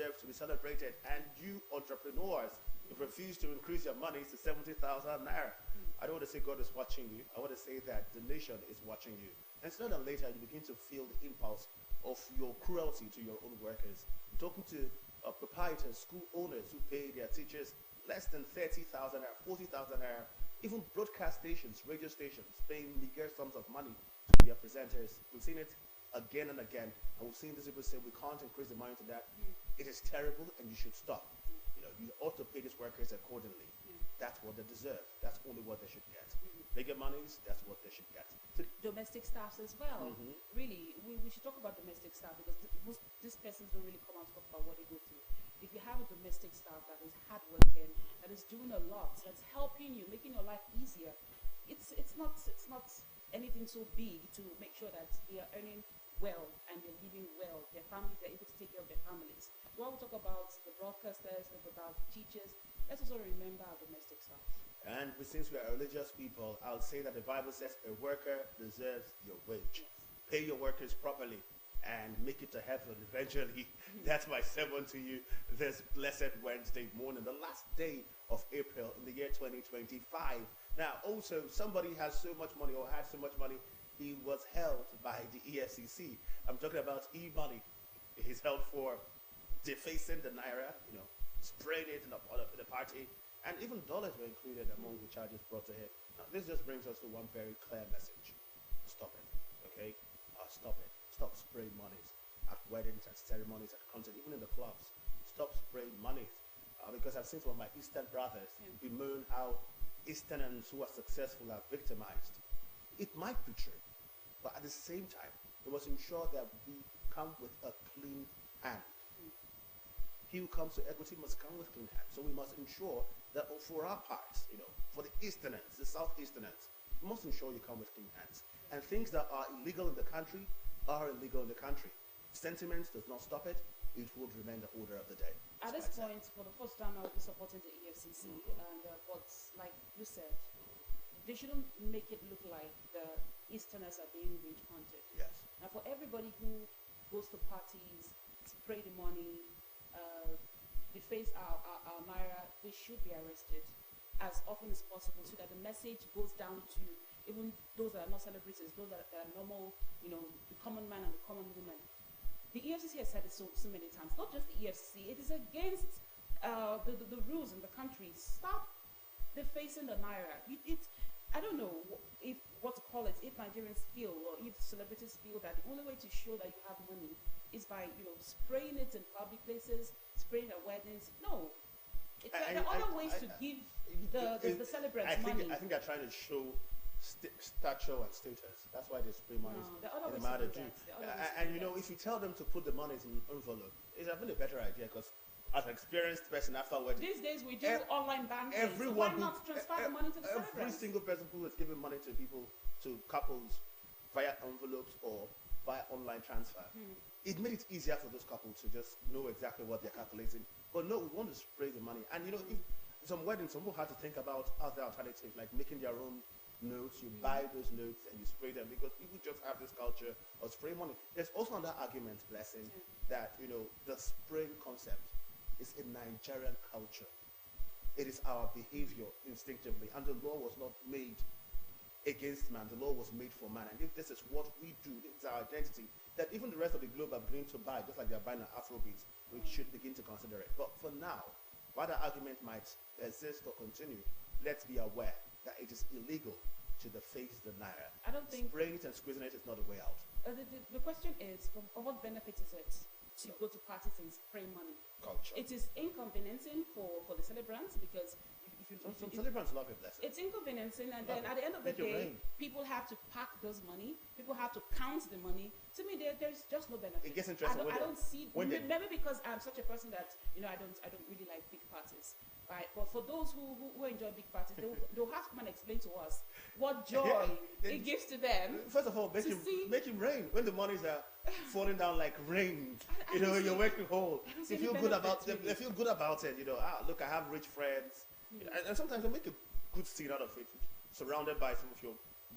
deserve to be celebrated. And you entrepreneurs, you refuse to increase your money to 70,000 naira. I don't want to say God is watching you. I want to say that the nation is watching you. And sooner than later, you begin to feel the impulse of your cruelty to your own workers. I'm talking to proprietors, school owners who pay their teachers less than 30,000 naira, 40,000 naira. Even broadcast stations, radio stations, paying meager sums of money to their presenters. We've seen it again and again, and we've seen these people say we can't increase the money to that. It is terrible, and you should stop. You ought to pay these workers accordingly. That's what they deserve. That's only what they should get. Bigger monies, that's what they should get. Domestic staffs as well. Really, we should talk about domestic staff because these persons don't really come out to talk about what they go through. If you have a domestic staff that is hardworking, that is doing a lot, that's helping you, making your life easier, it's not anything so big to make sure that they are earning well and they're living well. Their families, they're able to take care of their families. While we talk about the broadcasters, talk about teachers, let's also remember our domestic staff. And since we are religious people, I'll say that the Bible says a worker deserves your wage. Pay your workers properly and make it to heaven eventually. That's my sermon to you this blessed Wednesday morning, the last day of April in the year 2025. Now, also, somebody has so much money or had so much money, he was held by the EFCC. I'm talking about e-money. He's held for defacing the naira, spraying it in the party, and even dollars were included among the charges brought to him. Now, this just brings us to one very clear message. Stop it, okay? Stop it. Stop spraying monies at weddings, at ceremonies, at concerts, even in the clubs. Stop spraying monies. Because I've seen some of my Eastern brothers bemoan how Easterners who are successful are victimized. It might be true, but at the same time, we must ensure that we come with a clean hand. He who comes to equity must come with clean hands. So we must ensure that for our parts, for the Easterners, the Southeasterners, we must ensure you come with clean hands. And things that are illegal in the country are illegal in the country. Sentiment does not stop it. It would remain the order of the day. At this point, for the first time, I'll be supporting the EFCC. But like you said, they shouldn't make it look like the Easterners are being witch hunted. Yes. And for everybody who goes to parties, spray the money, deface our naira, they should be arrested as often as possible so that the message goes down to even those that are not celebrities, those that are normal, the common man and the common woman. The EFCC has said it so many times, not just the EFCC, it is against the rules in the country. Stop defacing the naira. I don't know what to call it, if Nigerians feel or if celebrities feel that the only way to show that you have money is by, spraying it in public places, spraying at weddings. No. There are other ways to give the celebrants money. I think they're trying to show stature and status. That's why they spray money No, there are other in the ways to matter do do. that. And if you tell them to put the monies in an envelope, it's a really better idea because as an experienced person after wedding, These days we do online banking. everyone so why not transfer the money to the every celebrants? single person who has given money to people, to couples via envelopes or via online transfer, it made it easier for those couples to just know exactly what they're calculating. But no, we want to spray the money. And if some weddings, some people had to think about other alternatives like making their own notes. You buy those notes and you spray them because people just have this culture of spray money. There's also another argument, Blessing, that the spraying concept is a Nigerian culture. It is our behavior instinctively, and the law was not made against man. The law was made for man. And if this is what we do, it's our identity, that even the rest of the globe are beginning to buy, just like they're buying an Afrobeat, we should begin to consider it. But for now, while the argument might persist or continue, let's be aware that it is illegal to deface the naira. I don't think spraying it and squeezing it is not the way out. The question is, of what benefit is it to go to parties and spray money? Culture. It is inconveniencing for the celebrants because some celebrants love it, Blessing. It's inconveniencing, and then at the end of the day, people have to pack those money. People have to count the money. To me, there's just no benefit. It gets interesting. I don't see. Maybe because I'm such a person that I don't really like big parties. Right? But for those who enjoy big parties, they'll have to come and explain to us what joy it gives to them. First of all, make it rain when the monies are falling down like rain. You're working hard. They feel good about it. They feel good about it. Look, I have rich friends. And sometimes they make a good scene out of it, surrounded by some of your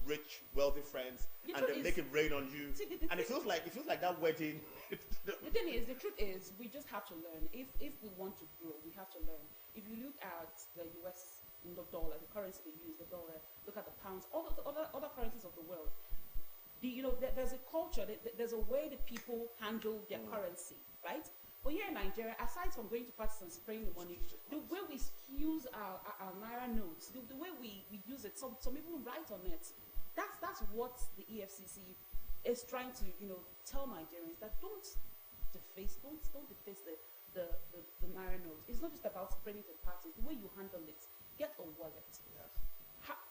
rich, wealthy friends, and they make it rain on you. And it feels like that wedding The truth is, we just have to learn. If we want to grow, we have to learn. If you look at the U.S. Dollar, the currency they use, the dollar, look at the pounds, all of the other currencies of the world. There's a culture, there's a way that people handle their currency, right? But here in Nigeria, aside from going to parties and spraying the money, the way we use our Naira notes, the way we use it, some people write on it. That's what the EFCC is trying to, tell Nigerians, that don't deface the Naira note. It's not just about spraying the parties, the way you handle it. Get a wallet. Yes.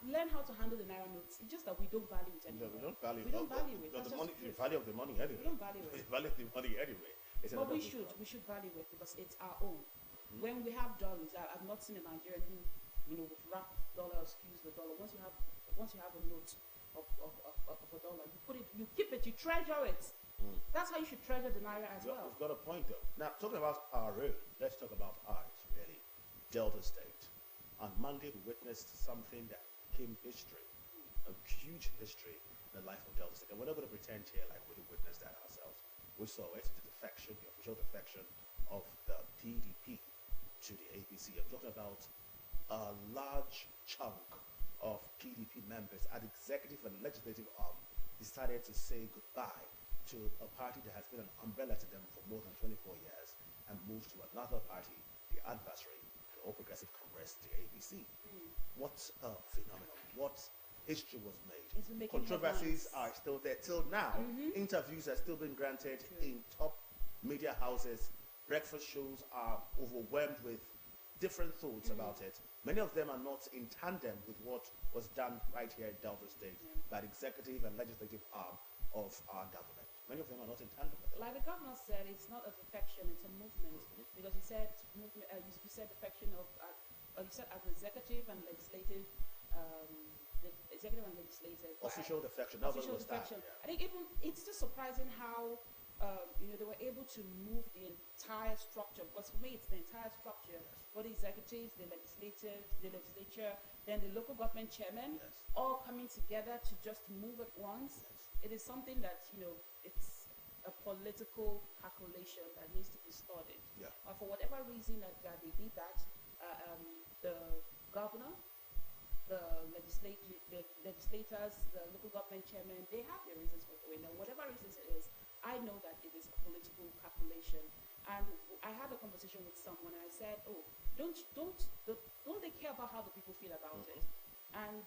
Learn how to handle the Naira notes. It's just that we don't value it anymore. No, we don't value it. The, That's the, just money, the the value of the money anyway. We don't value it. We value the money anyway. But we should value it because it's our own. When we have dollars, I've not seen a Nigerian who, would wrap dollar or squeeze the dollar. Once you have a note of a dollar, you keep it, you treasure it. That's how you should treasure the Naira as well. We've got a point though. Now, talking about our own, let's talk about ours, really. Delta State. On Monday, we witnessed something that became history, a huge history in the life of Delta State. And we're not going to pretend here like we didn't witness that ourselves. We saw it, the defection, the official defection of the PDP to the APC. I'm talking about a large chunk of PDP members at executive and legislative arm decided to say goodbye to a party that has been an umbrella to them for more than 24 years and moved to another party, the adversary, the All Progressive Congress, the APC. What a phenomenon. What history was made. Controversies are still there till now. Interviews are still being granted in top media houses. Breakfast shows are overwhelmed with different thoughts about it. Many of them are not in tandem with what was done right here in Delta State by the executive and legislative arm of our government. Many of them are not in tandem with it. Like the governor said, it's not a defection, it's a movement. Because he said movement. You said defection of. You said as executive and legislative. The executive and legislative. Official defection. That's Official what was that. defection. I think even it's just surprising how they were able to move the entire structure. Because for me, it's the entire structure. For the executives, the legislature, then the local government chairman, all coming together to just move at once. It is something that it's a political calculation that needs to be studied. For whatever reason that they did that, the governor, the legislators, the local government chairman, they have their reasons for doing it. Whatever reasons it is, I know that it is a political calculation. And I had a conversation with someone and I said, don't they care about how the people feel about it? And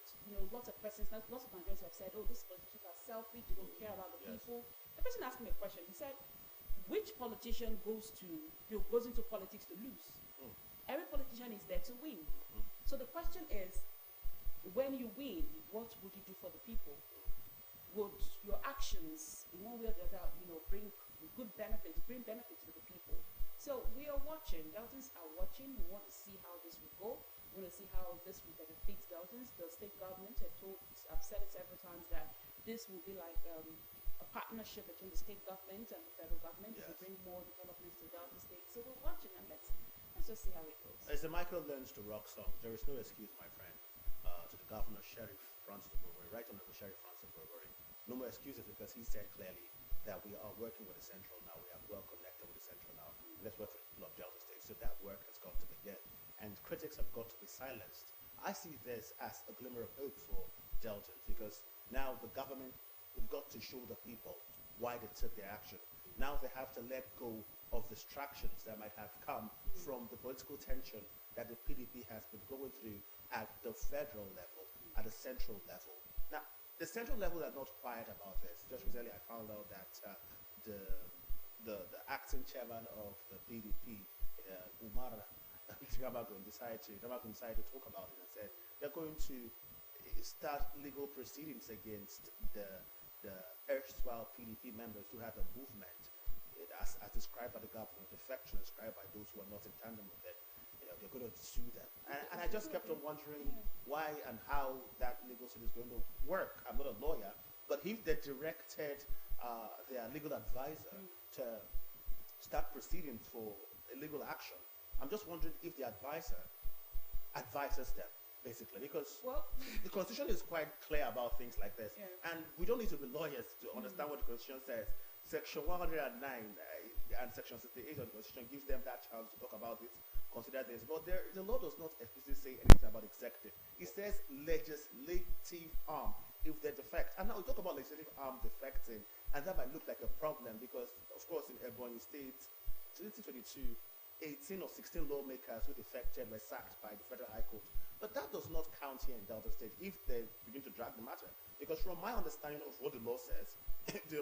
lots of Nigerians have said, these politicians are selfish, they don't care about the people. The person asked me a question. He said, which politician goes into politics to lose? Every politician is there to win. So the question is, when you win, what would you do for the people? Would your actions, in one way or the other, bring benefits to the people? So we are watching. Deltans are watching. We want to see how this will go. We want to see how this will benefit Deltans. The state government, I've said it several times, that this will be like a partnership between the state government and the federal government to bring more developments to Delta State. So we're watching, and let's just see how it goes. As the Michael learns to rock song, there is no excuse, my friend, to the governor, Sheriff Francis Oboweri, right under the Sheriff Francis Oboweri. No more excuses, because he said clearly that we are working with the Central now. We are well connected with the Central now. Let's work for the people of Delta State. So that work has got to begin. And critics have got to be silenced. I see this as a glimmer of hope for Deltans, because now the government have got to show the people why they took their action. Now they have to let go of distractions that might have come from the political tension that the PDP has been going through at the federal level, at the central level. Now, the central level are not quiet about this. Just recently I found out that the acting chairman of the PDP, Umar Jamagun, decided to talk about it and said they're going to start legal proceedings against the erstwhile PDP members who had a movement as described by the government, defection described by those who are not in tandem with it. They're going to sue them. And I just kept on wondering why and how that legal suit is going to work. I'm not a lawyer, but if they directed their legal advisor to start proceedings for illegal action, I'm just wondering if the advisor advises them, basically, because the Constitution is quite clear about things like this. And we don't need to be lawyers to understand what the Constitution says. Section 109, and Section 68 of the Constitution gives them that chance to talk about it, consider this. But the law does not explicitly say anything about executive. It says legislative arm if they defect. And now we talk about legislative arm defecting, and that might look like a problem because, of course, in Ebonyi State, 2022, 18 or 16 lawmakers who defected were sacked by the Federal High Court. But that does not count here in Delta State if they begin to drag the matter. Because from my understanding of what the law says, the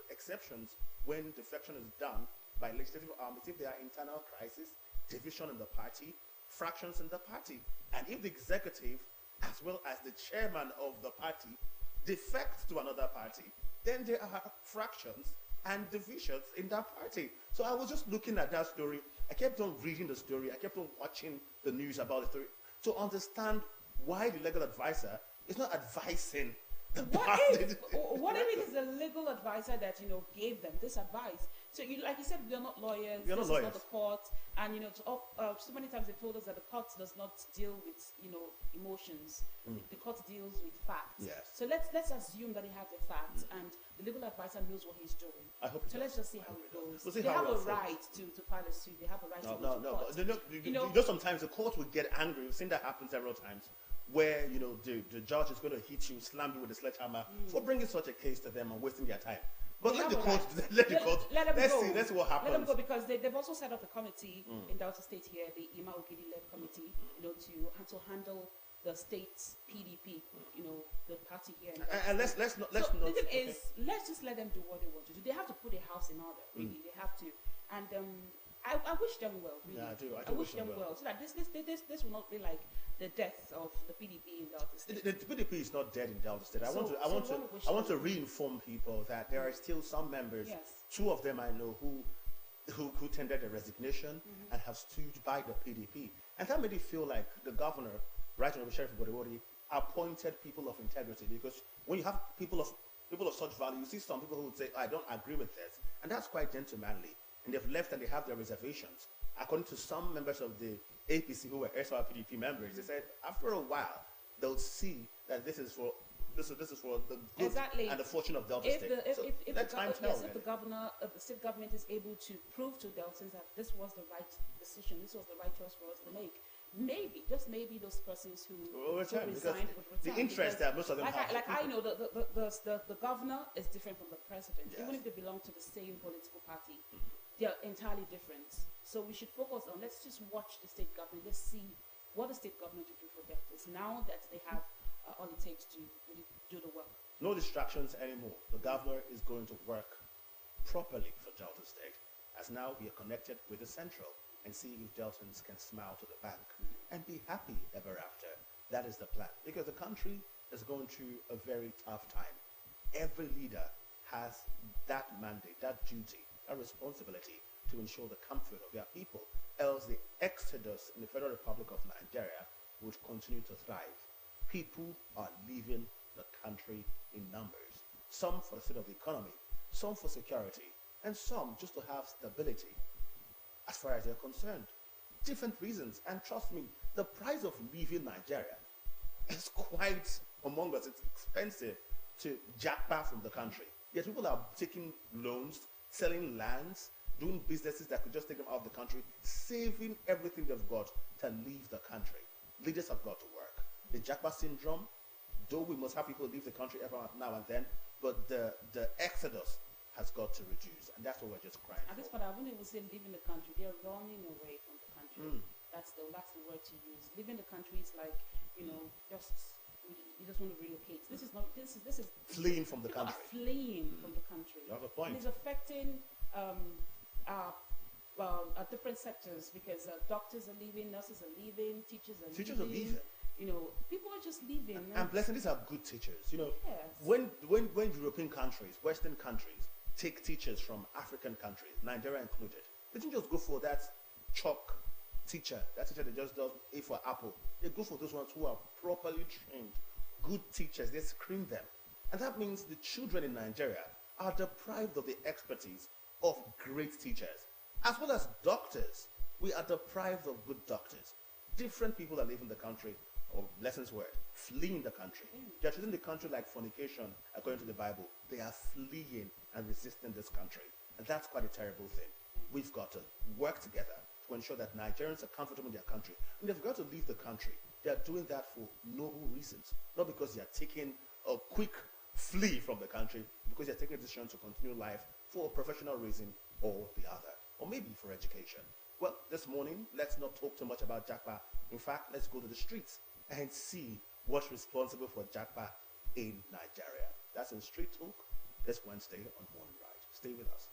exceptions when defection is done by legislative arm is if there are internal crisis, division in the party, fractions in the party. And if the executive, as well as the chairman of the party, defect to another party, then there are fractions and divisions in that party. So I was just looking at that story. I kept on reading the story. I kept on watching the news about the story to understand why the legal advisor is not advising the party. What if it is a legal advisor that gave them this advice? So like you said, we are not lawyers. We are not lawyers. Is not the court, and so many times they told us that the court does not deal with emotions. The court deals with facts. Yes. So let's assume that he has the facts and the legal advisor knows what he's doing. I hope. So let's just see how it goes. We'll see they how have a right to file a suit. They have a right to go to court. No. Sometimes the court will get angry. We've seen that happen several times, where the judge is going to hit you, slam you with a sledgehammer for bringing such a case to them and wasting their time. But let the court. Let's see what happens. Let them go because they've also set up a committee in Delta State here, the Ima Ogidi-led committee, to handle the state's PDP, the party here. And let's not. The thing is, let's just let them do what they want to do. They have to put a house in order. Really, they have to. And I wish them well. Really. Yeah, I do. I wish them well. So that this will not be like the death of the PDP in Delta State. The PDP is not dead in Delta State. I want to re-inform people that there are still some members. Yes. Two of them I know who tendered a resignation and have stood by the PDP, and that made it feel like the governor, Right Honorable Sheriff Godewori, appointed people of integrity. Because when you have people of such value, you see some people who would say, I don't agree with this, and that's quite gentlemanly. And they've left and they have their reservations. According to some members of the APC who were SRPDP members, they said after a while they'll see that this is for the good and the fortune of Delta State. If the state government is able to prove to Deltans that this was the right decision, this was the right choice for us to make, maybe, just maybe, those persons who resigned would return. The interest that most of them have. I know the governor is different from the president, yes. Even if they belong to the same political party. They are entirely different. So we should focus on, let's just watch the state government. Let's see what the state government will do for Deltas now that they have all it takes to really do the work. No distractions anymore. The governor is going to work properly for Delta State, as now we are connected with the central and see if Deltans can smile to the bank and be happy ever after. That is the plan. Because the country is going through a very tough time. Every leader has that mandate, that duty, a responsibility to ensure the comfort of their people, else the exodus in the Federal Republic of Nigeria would continue to thrive. People are leaving the country in numbers, some for the sake of the economy, some for security, and some just to have stability. As far as they're concerned, different reasons, and trust me, the price of leaving Nigeria is quite among us. It's expensive to jackpot from the country. Yet people are taking loans, selling lands, doing businesses that could just take them out of the country, saving everything they've got to leave the country. Leaders have got to work. The jackpot syndrome, though we must have people leave the country every now and then, but the exodus has got to reduce, and that's what we're just crying At this for. point, I wouldn't even say leaving the country. They're running away from the country. That's the word to use. Leaving the country is like, you just want to relocate. This is Fleeing from the country. Fleeing from the country. You have a point. And it's affecting different sectors because doctors are leaving, nurses are leaving, teachers are leaving. People are just leaving. And blessing, these are good teachers. Yes. When European countries, Western countries, take teachers from African countries, Nigeria included, they don't just go for that chalk teacher, that teacher that just does A for apple. They go for those ones who are properly trained, good teachers. They screen them. And that means the children in Nigeria are deprived of the expertise of great teachers. As well as doctors, we are deprived of good doctors. Different people are leaving the country, or lessons word, fleeing the country. They are treating the country like fornication, according to the Bible. They are fleeing and resisting this country. And that's quite a terrible thing. We've got to work together to ensure that Nigerians are comfortable in their country. And they've got to leave the country. They are doing that for noble reasons, not because they are taking a quick flee from the country, because they're taking a decision to continue life for a professional reason or the other, or maybe for education. Well, this morning, let's not talk too much about Japa. In fact, let's go to the streets and see what's responsible for Japa in Nigeria. That's in Street Talk this Wednesday on Morning Ride. Stay with us.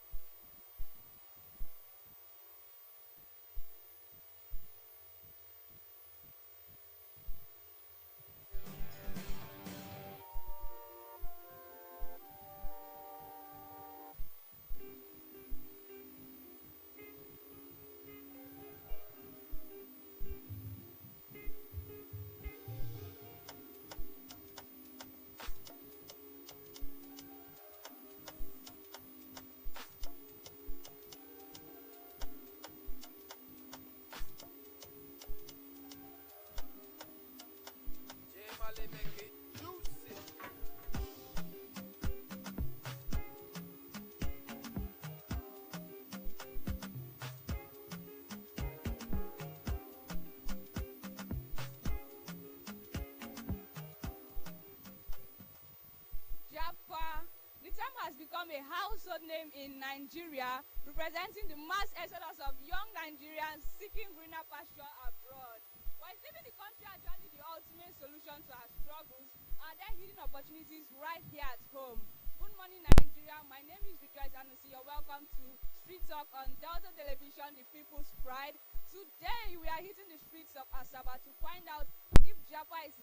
Japa, the term has become a household name in Nigeria, representing the mass exodus of young Nigerians seeking greener pasture abroad. But is leaving the country actually the ultimate solution to our struggles? Are there hidden opportunities right here at home? Good morning, Nigeria. My name is Rejoice Anusi. You're welcome to Street Talk on Delta Television, the People's Pride. Today, we are hitting the streets of Asaba to find out if Japa is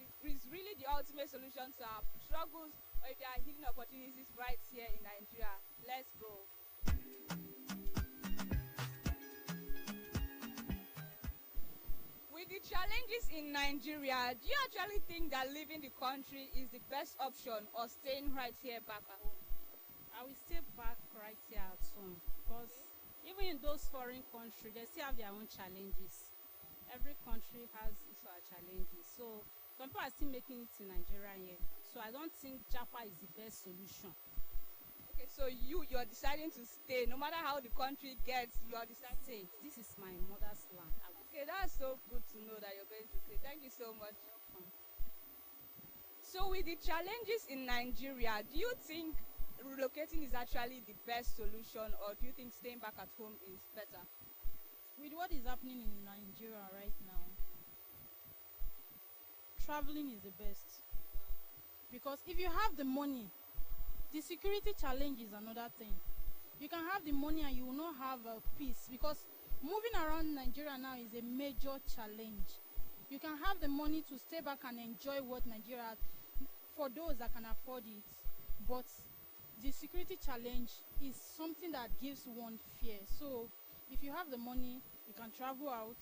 really the ultimate solution to our struggles, or if there are hidden opportunities right here in Nigeria. Let's go. With the challenges in Nigeria, do you actually think that leaving the country is the best option, or staying right here back at home? I will stay back right here at home, because even in those foreign countries, they still have their own challenges. Every country has its own challenges. So some people are still making it in Nigeria here. So I don't think Japa is the best solution. Okay, so you're deciding to stay, no matter how the country gets, you're deciding. This is my mother's land. Okay, that's so good to know that you're going to stay. Thank you so much. So with the challenges in Nigeria, do you think relocating is actually the best solution, or do you think staying back at home is better? With what is happening in Nigeria right now, traveling is the best. Because if you have the money, the security challenge is another thing. You can have the money and you will not have peace, because moving around Nigeria now is a major challenge. You can have the money to stay back and enjoy what Nigeria has for those that can afford it, but the security challenge is something that gives one fear. So if you have the money, you can travel out,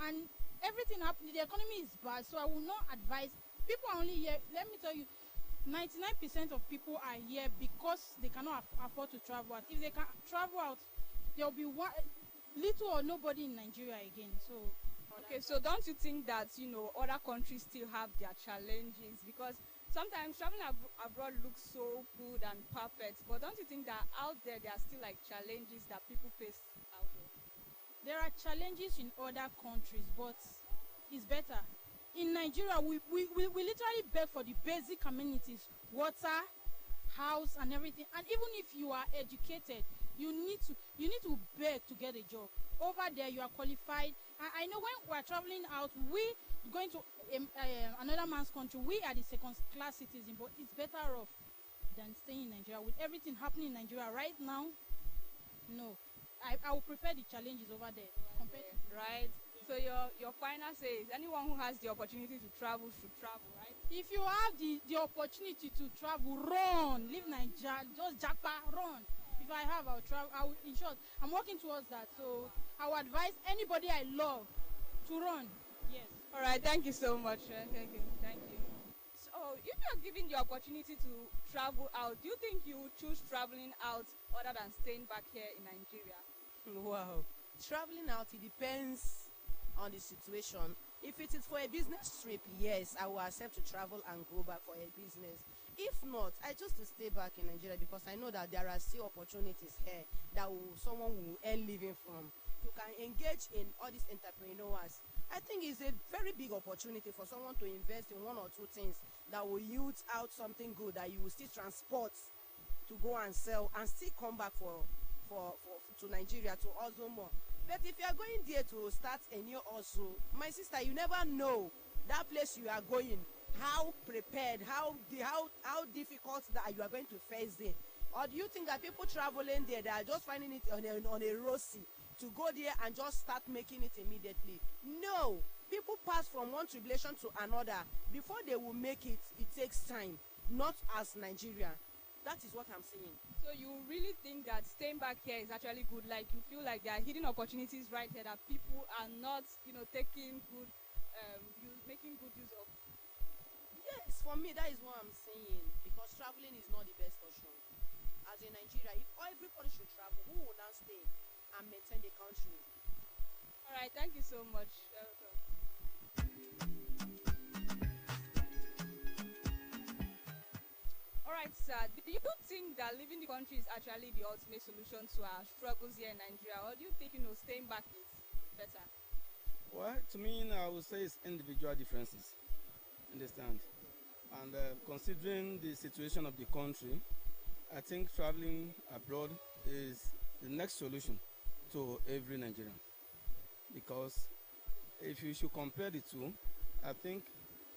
and everything happening, the economy is bad, so I will not advise. People are only here, let me tell you, 99% of people are here because they cannot afford to travel out. If they can travel out, there will be little or nobody in Nigeria again. So okay, so don't you think that other countries still have their challenges? Because sometimes traveling abroad looks so good and perfect, but don't you think that out there are still like challenges that people face out there? There are challenges in other countries, but it's better. In Nigeria, we literally beg for the basic amenities, water, house, and everything. And even if you are educated, you need to beg to get a job. Over there, you are qualified. I know when we are traveling out, we going to another man's country, we are the second-class citizen, but it's better off than staying in Nigeria. With everything happening in Nigeria right now, no. I would prefer the challenges over there. Right? So your final say is anyone who has the opportunity to travel should travel, right? If you have the opportunity to travel, run. Leave Nigeria, just Japa, run. If I have, I'll travel. In short, I'm working towards that. So I would advise anybody I love to run. Yes. All right. Thank you so much. Thank you. So if you're given the opportunity to travel out, do you think you would choose traveling out other than staying back here in Nigeria? Wow. Traveling out, it depends on the situation. If it is for a business trip, yes, I will accept to travel and go back for a business. if not, I choose to stay back in Nigeria because I know that there are still opportunities here that someone will earn living from. You can engage in all these entrepreneurs. I think it's a very big opportunity for someone to invest in one or two things that will yield out something good that you will still transport to go and sell and still come back to Nigeria to hustle more. But if you are going there to start a new hustle, my sister, you never know that place you are going, how prepared, how difficult that you are going to face it. Or do you think that people traveling there, they are just finding it on a rosy to go there and just start making it immediately? No, people pass from one tribulation to another. Before they will make it, it takes time. Not as Nigeria. That is what I'm saying. So you really think that staying back here is actually good? Like you feel like there are hidden opportunities right here that people are not, taking good, making good use of? Yes, for me, that is what I'm saying. Because traveling is not the best option. As in Nigeria, if everybody should travel, who will not stay and maintain the country? All right, thank you so much. All right, sir. Do you think that leaving the country is actually the ultimate solution to our struggles here in Nigeria, or do you think staying back is better? Well, to me, I would say it's individual differences. Understand? And considering the situation of the country, I think traveling abroad is the next solution to every Nigerian. Because if you should compare the two, I think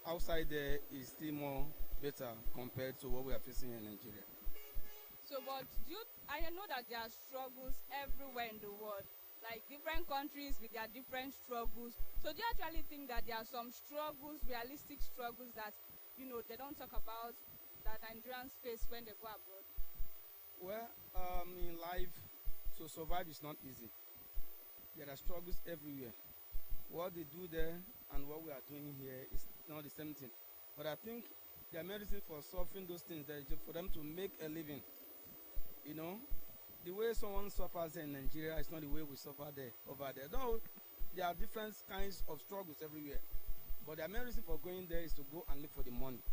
outside there is still more better compared to what we are facing in Nigeria. So, but I know that there are struggles everywhere in the world, like different countries with their different struggles. So, do you actually think that there are some struggles, realistic struggles that they don't talk about that Nigerians face when they go abroad? Well, in life, to survive is not easy. There are struggles everywhere. What they do there and what we are doing here is not the same thing. But I think there are medicine for suffering those things, that is for them to make a living. The way someone suffers in Nigeria is not the way we suffer over there. Though there are different kinds of struggles everywhere. But the main reason for going there is to go and look for the money.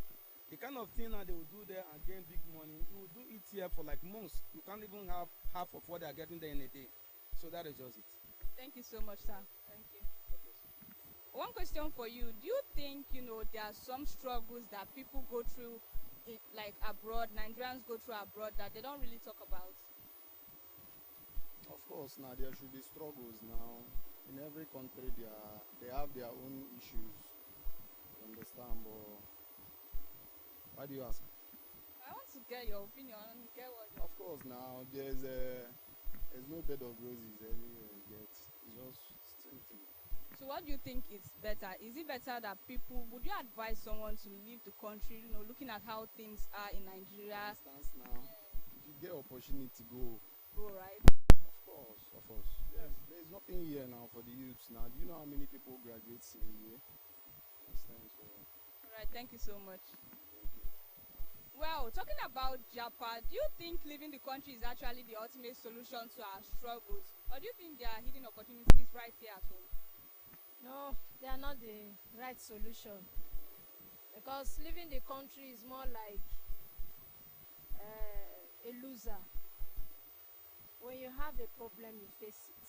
The kind of thing that they will do there and gain big money, you will do it here for like months. You can't even have half of what they are getting there in a day. So that is just it. Thank you so much, sir. Thank you. One question for you. Do you think, there are some struggles that people go through, like abroad, Nigerians go through abroad, that they don't really talk about? Of course, now there should be struggles now. In every country, they have their own issues. You understand? But why do you ask? I want to get your opinion. Of course, now there's no bed of roses anywhere you get. It's just same thing. So what do you think is better? Is it better that would you advise someone to leave the country, looking at how things are in Nigeria? Now, if you get opportunity, go, right? Of course. There's nothing here now for the youths now. Do you know how many people graduate in a year? All right, thank you so much. Well, talking about Japan, do you think leaving the country is actually the ultimate solution to our struggles? Or do you think there are hidden opportunities right here at home? No, they are not the right solution. Because leaving the country is more like a loser. When you have a problem, you face it.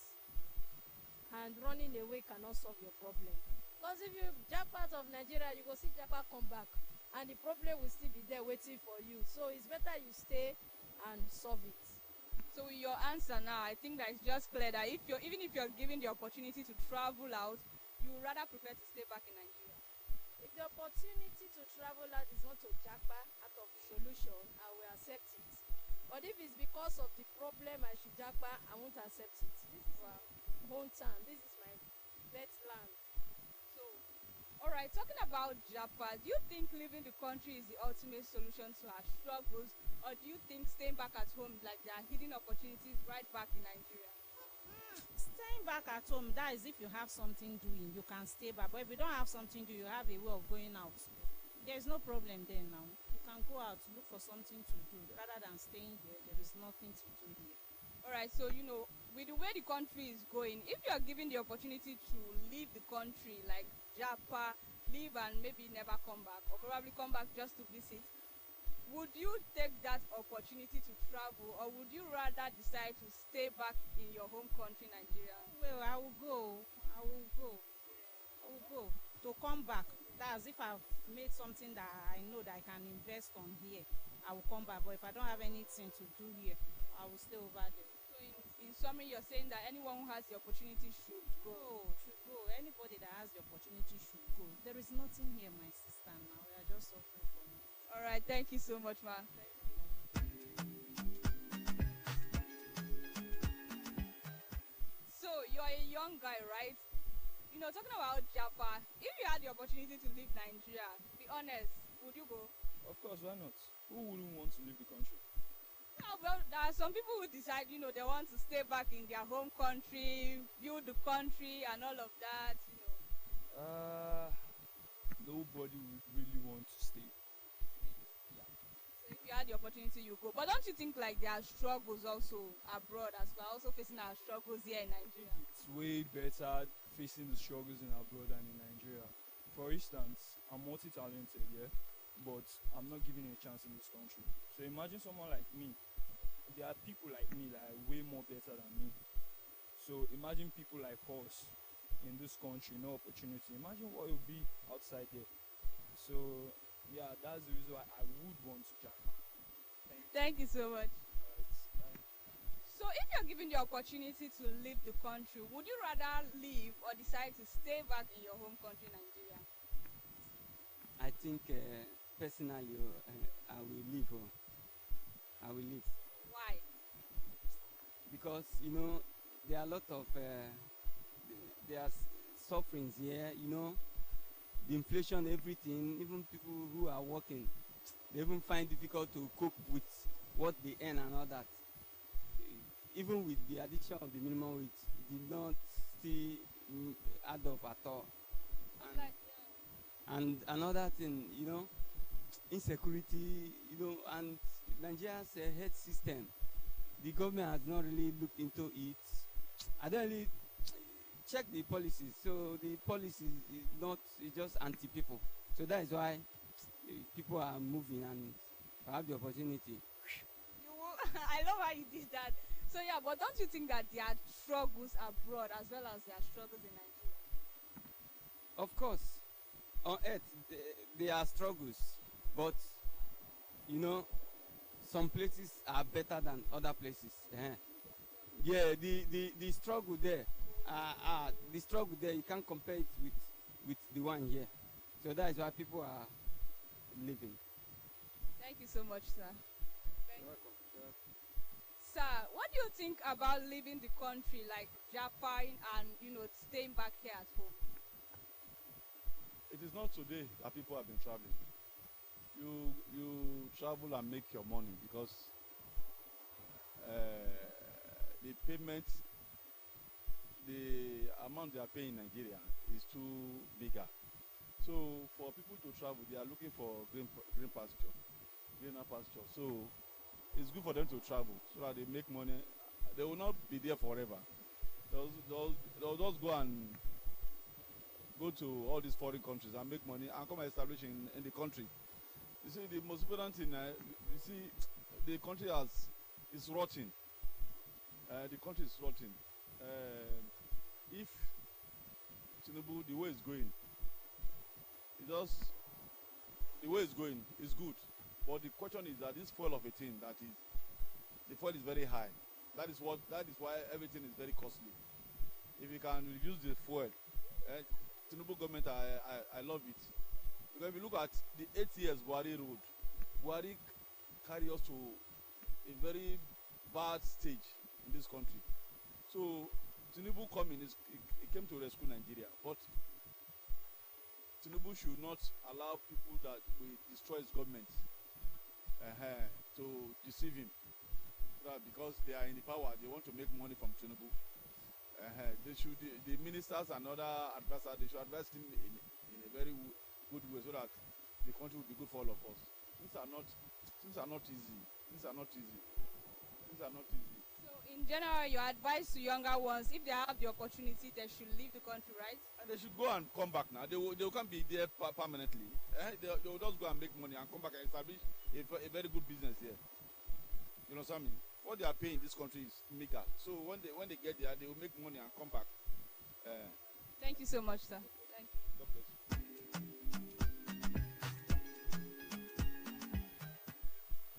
And running away cannot solve your problem. Because if you jump out of Nigeria, you go see Japan come back. And the problem will still be there waiting for you. So it's better you stay and solve it. So with your answer now, I think that it's just clear that even if you're given the opportunity to travel out, you would rather prefer to stay back in Nigeria. If the opportunity to travel out is not to Japan out of solution, I will accept it. But if it's because of the problem I should Japan, I won't accept it. This is my hometown. This is my birthland. All right, talking about Japan, do you think leaving the country is the ultimate solution to our struggles, or do you think staying back at home, like there are hidden opportunities right back in Nigeria? Staying back at home, that is if you have something doing, you can stay back. But if you don't have something doing, you have a way of going out. There's no problem there now. You can go out, look for something to do. Rather than staying here, there is nothing to do here. All right, so, with the way the country is going, if you are given the opportunity to leave the country, like Japan, leave and maybe never come back, or probably come back just to visit, would you take that opportunity to travel, or would you rather decide to stay back in your home country, Nigeria? Well, I will go. I will go. I will go to come back. That's if I've made something that I know that I can invest on here. I will come back. But if I don't have anything to do here, I will stay over there. So in summary, you're saying that anyone who has the opportunity should go. Should go. Anybody that has the opportunity should go. There is nothing here, my sister. Now we are just suffering from it. All right, thank you so much, man. So you're a young guy, right? You know, talking about Japan, if you had the opportunity to leave Nigeria, be honest, would you go? Of course, why not? Who wouldn't want to leave the country? Yeah, well, there are some people who decide, you know, they want to stay back in their home country, build the country, and all of that. You know. Nobody would really want to stay. So if you had the opportunity, you go. But don't you think like there are struggles also abroad, as we're also facing our struggles here in Nigeria? It's way better facing the struggles in abroad than in Nigeria. For instance, I'm multi-talented, yeah, but I'm not given a chance in this country. So imagine someone like me. There are people like me that are way more better than me. So imagine people like us in this country, no opportunity. Imagine what it would be outside there. So yeah, that's the reason why I would want to Japan. Thank you so much. Right. So if you're given the opportunity to leave the country, would you rather leave or decide to stay back in your home country, Nigeria? I think personally, I will leave. I will leave Why? because there are a lot of there are sufferings here. The inflation, everything. Even people who are working, they even find difficult to cope with what they earn and all that. Even with the addition of the minimum wage, it did not still add up at all. And another thing, insecurity, and Nigeria's health system, the government has not really looked into it. I don't really check the policies. So the policy is not, it's just anti-people. So that is why people are moving and have the opportunity. I love how you did that. So yeah, but don't you think that there are struggles abroad as well as there are struggles in Nigeria? Of course, on earth there are struggles, but some places are better than other places. Yeah, the struggle there, you can't compare it with the one here. So that is why people are living. Thank you so much, sir. You're welcome. You're welcome. Sir, what do you think about leaving the country like Japan and staying back here at home? It is not today that people have been traveling. You travel and make your money because the payment, the amount they are paying in Nigeria is too bigger. So for people to travel, they are looking for greener pasture. So it's good for them to travel so that they make money. They will not be there forever. They'll just go to all these foreign countries and make money and come and establish in the country. You see, the most important thing, the country is rotting. The country is rotting. If Tinubu, the way it's going, the way it's going is good. But the question is that this fuel of a thing, the fuel is very high. That is why everything is very costly. If you can reduce the fuel, Tinubu government, I love it. Because if you look at the 8 years Buhari road, Buhari carry us to a very bad stage in this country. So Tinubu he came to rescue Nigeria. But Tinubu should not allow people that will destroy his government to deceive him. Because they are in the power, they want to make money from Tinubu. The ministers and other advisors, they should advise him in a very good way so that the country will be good for all of us. Things are not easy. So in general, your advice to younger ones, if they have the opportunity, they should leave the country, right? And they should go and come back now. They can't be there permanently. They will just go and make money and come back and establish a very good business here. You know what I mean? What they are paying in this country is meager. So when they get there, they will make money and come back. Thank you so much, sir. Thank you. God bless you.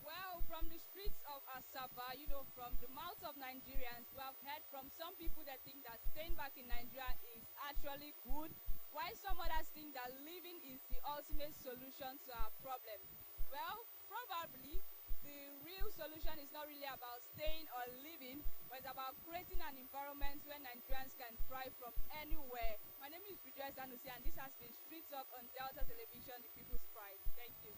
Well, from the streets of Asaba, from the mouths of Nigerians, we have heard from some people that think that staying back in Nigeria is actually good, while some others think that living is the ultimate solution to our problem. Well, probably the real solution is not really about staying or living, but it's about creating an environment where Nigerians can thrive from anywhere. My name is Rejoice Anusi, and this has been Street Talk on Delta Television, the People's Pride. Thank you.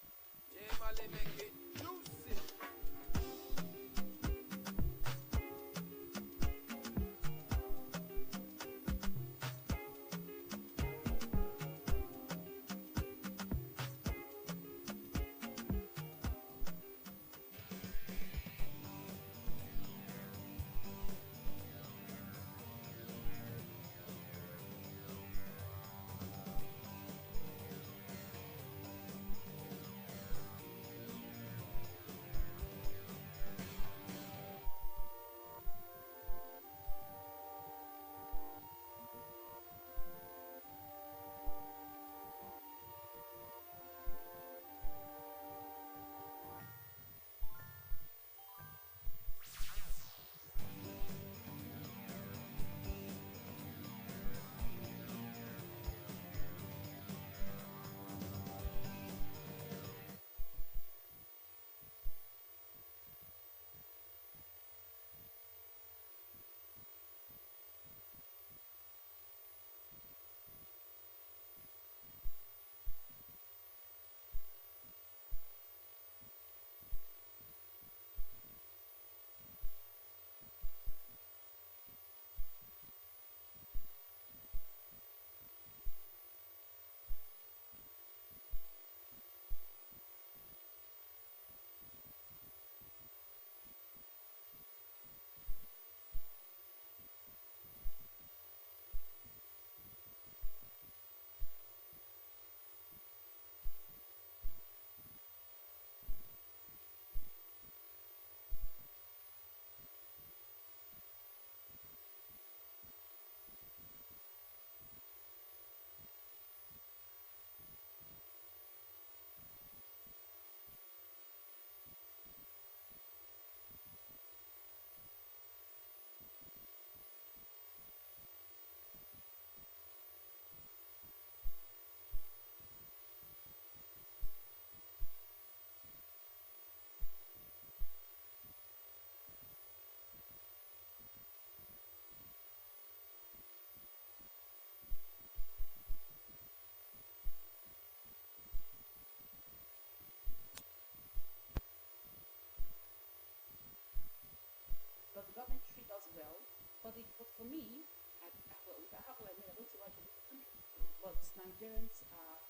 But the government treat us well. But for me, I have to admit, I don't see why to leave the country. But Nigerians are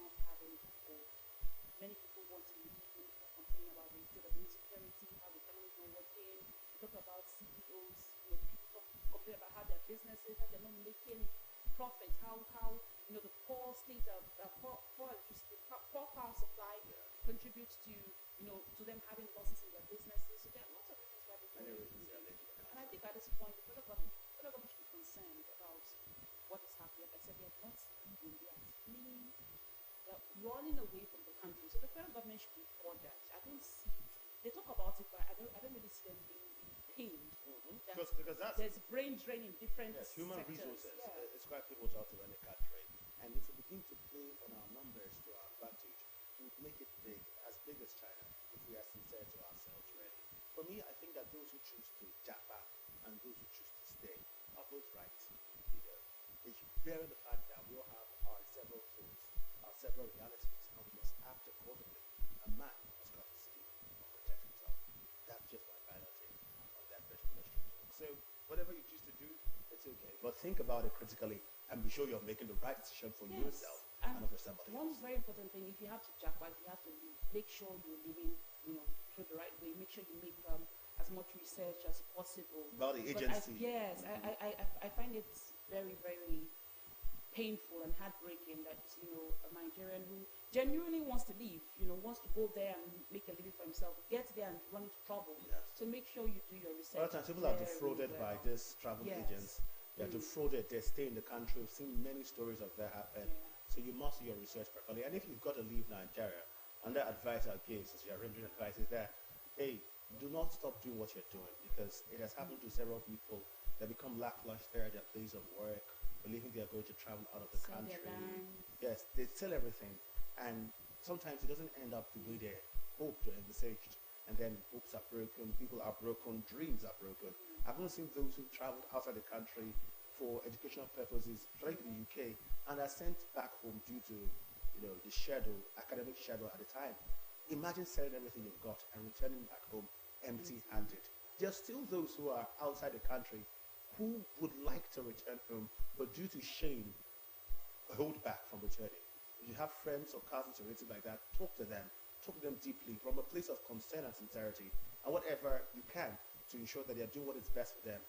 not having it all. Many people want to leave, many people complain about the state of insecurity, how the economy is not working. Talk about CEOs, people complain about how their businesses, how they're not making profit, how the poor state of poor electricity, poor power supply contributes to to them having losses in their businesses. So there are lots of reasons why people are leaving. And I think at this point, the federal government should be concerned about what is happening. Like I said, they are not leaving, they are fleeing, they're running away from the country. So the federal government should report that. I don't see. They talk about it, but I don't really see them being paid. Because that's there's brain drain in different human sectors. resources. Yeah. It's quite people to run a cat trade. And if we begin to play on our numbers to our advantage, we would make it big as China, if we are sincere to ourselves, really. For me, I think that those who choose to jump back and those who choose to stay are both right. They should bear in the fact that we all have our several tools, our several realities, and we must act accordingly. A man must got to steal or protect himself. That's just my final take on that question. So whatever you choose to do, it's okay. But think about it critically and be sure you're making the right decision for yourself and for somebody One else. very important thing, if you have to jackpot, you have to make sure you're living, through the right way. Make sure you make as much research as possible. About the But agency. yes, I find it very, very painful and heartbreaking that, a Nigerian who genuinely wants to leave, wants to go there and make a living for himself, gets there and run into trouble. Yes. So make sure you do your A research. lot of times people are very defrauded by well. these travel Yes. agents. They are defrauded, they stay in the country. We've seen many stories of that happen. Yeah. So you must do your research properly. And if you've got to leave Nigeria, another advice I'll give, since you're rendering advice, is that, hey, do not stop doing what you're doing, because it has happened to several people. They become lackluster at their place of work, believing they are going to travel out of the Sell their country. land. Yes, they sell everything, and sometimes it doesn't end up the way they hoped or envisaged. And then hopes are broken, people are broken, dreams are broken. I've even seen those who traveled outside the country for educational purposes, like in the UK, and are sent back home due to, the academic schedule at the time. Imagine selling everything you've got and returning back home empty-handed. There are still those who are outside the country who would like to return home, but due to shame, hold back from returning. If you have friends or cousins or anything like that, talk to them deeply from a place of concern and sincerity, and whatever you can to ensure that they are doing what is best for them,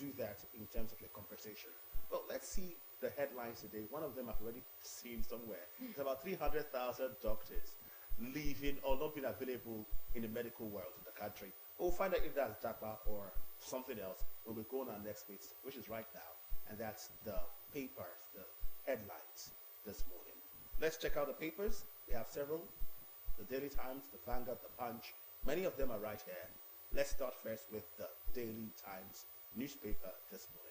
do that in terms of your conversation. Well, let's see the headlines today. One of them I've already seen somewhere. It's about 300,000 doctors leaving or not being available in the medical world in the country. We'll find out if that's DAPA or something else when we go on our next bit, which is right now, and that's the papers, the headlines this morning. Let's check out the papers. We have several: the Daily Times, the Vanguard, the Punch. Many of them are right here. Let's start first with the Daily Times newspaper this morning.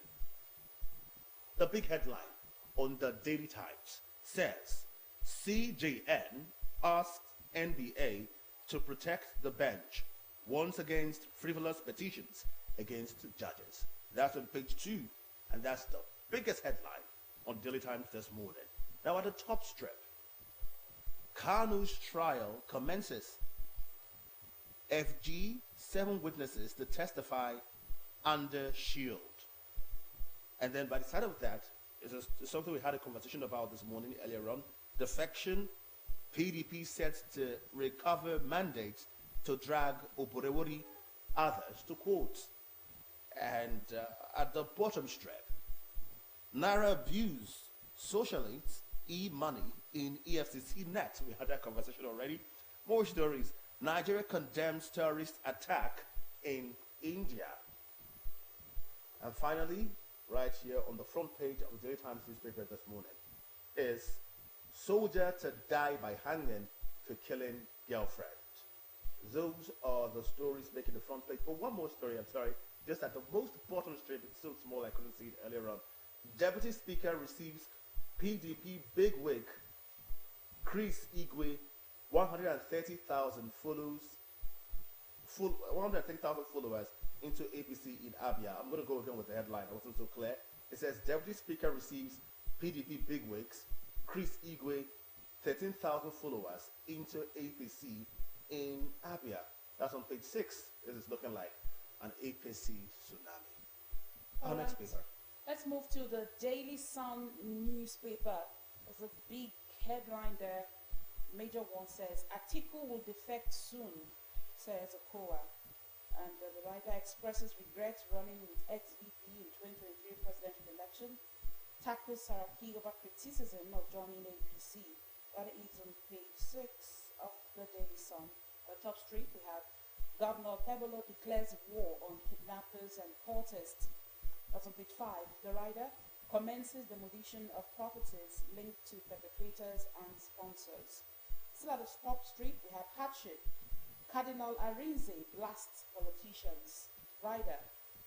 The big headline on the Daily Times says, CJN asks NBA to protect the bench, warns against frivolous petitions against judges. That's on page 2, and that's the biggest headline on Daily Times this morning. Now at the top strip, Kanu's trial commences. FG, 7 witnesses to testify under shield. And then by the side of that is something we had a conversation about this morning earlier on. Defection, PDP set to recover mandates to drag Oborewori others to court. And at the bottom strip, Naira abuse socialites e-money in EFCC net. We had that conversation already. More stories. Nigeria condemns terrorist attack in India. And finally, right here on the front page of the Daily Times newspaper this morning, is soldier to die by hanging for killing girlfriend. Those are the stories making the front page. But one more story, I'm sorry, just at the most bottom strip, it's so small I couldn't see it earlier on. Deputy Speaker receives PDP bigwig Chris Igwe 130,000 followers into APC in Abia. I'm going to go again with the headline. I wasn't so clear. It says Deputy Speaker receives PDP bigwigs Chris Igwe 13,000 followers into APC in Abia. That's on page 6. This is looking like an APC tsunami. Our next paper. Let's move to the Daily Sun newspaper. There's a big headline there. Major one says, Atiku will defect soon, says Okowa. And the writer expresses regrets running with ex-VP in 2023 presidential election. Tackles Saraki over criticism of joining APC. That is on page 6 of the Daily Sun. At the top street, we have Governor Tebolo declares war on kidnappers and cultists. That's on page 5. The writer commences demolition of properties linked to perpetrators and sponsors. Still at the top street, we have hardship. Cardinal Arinze blasts politicians. Writer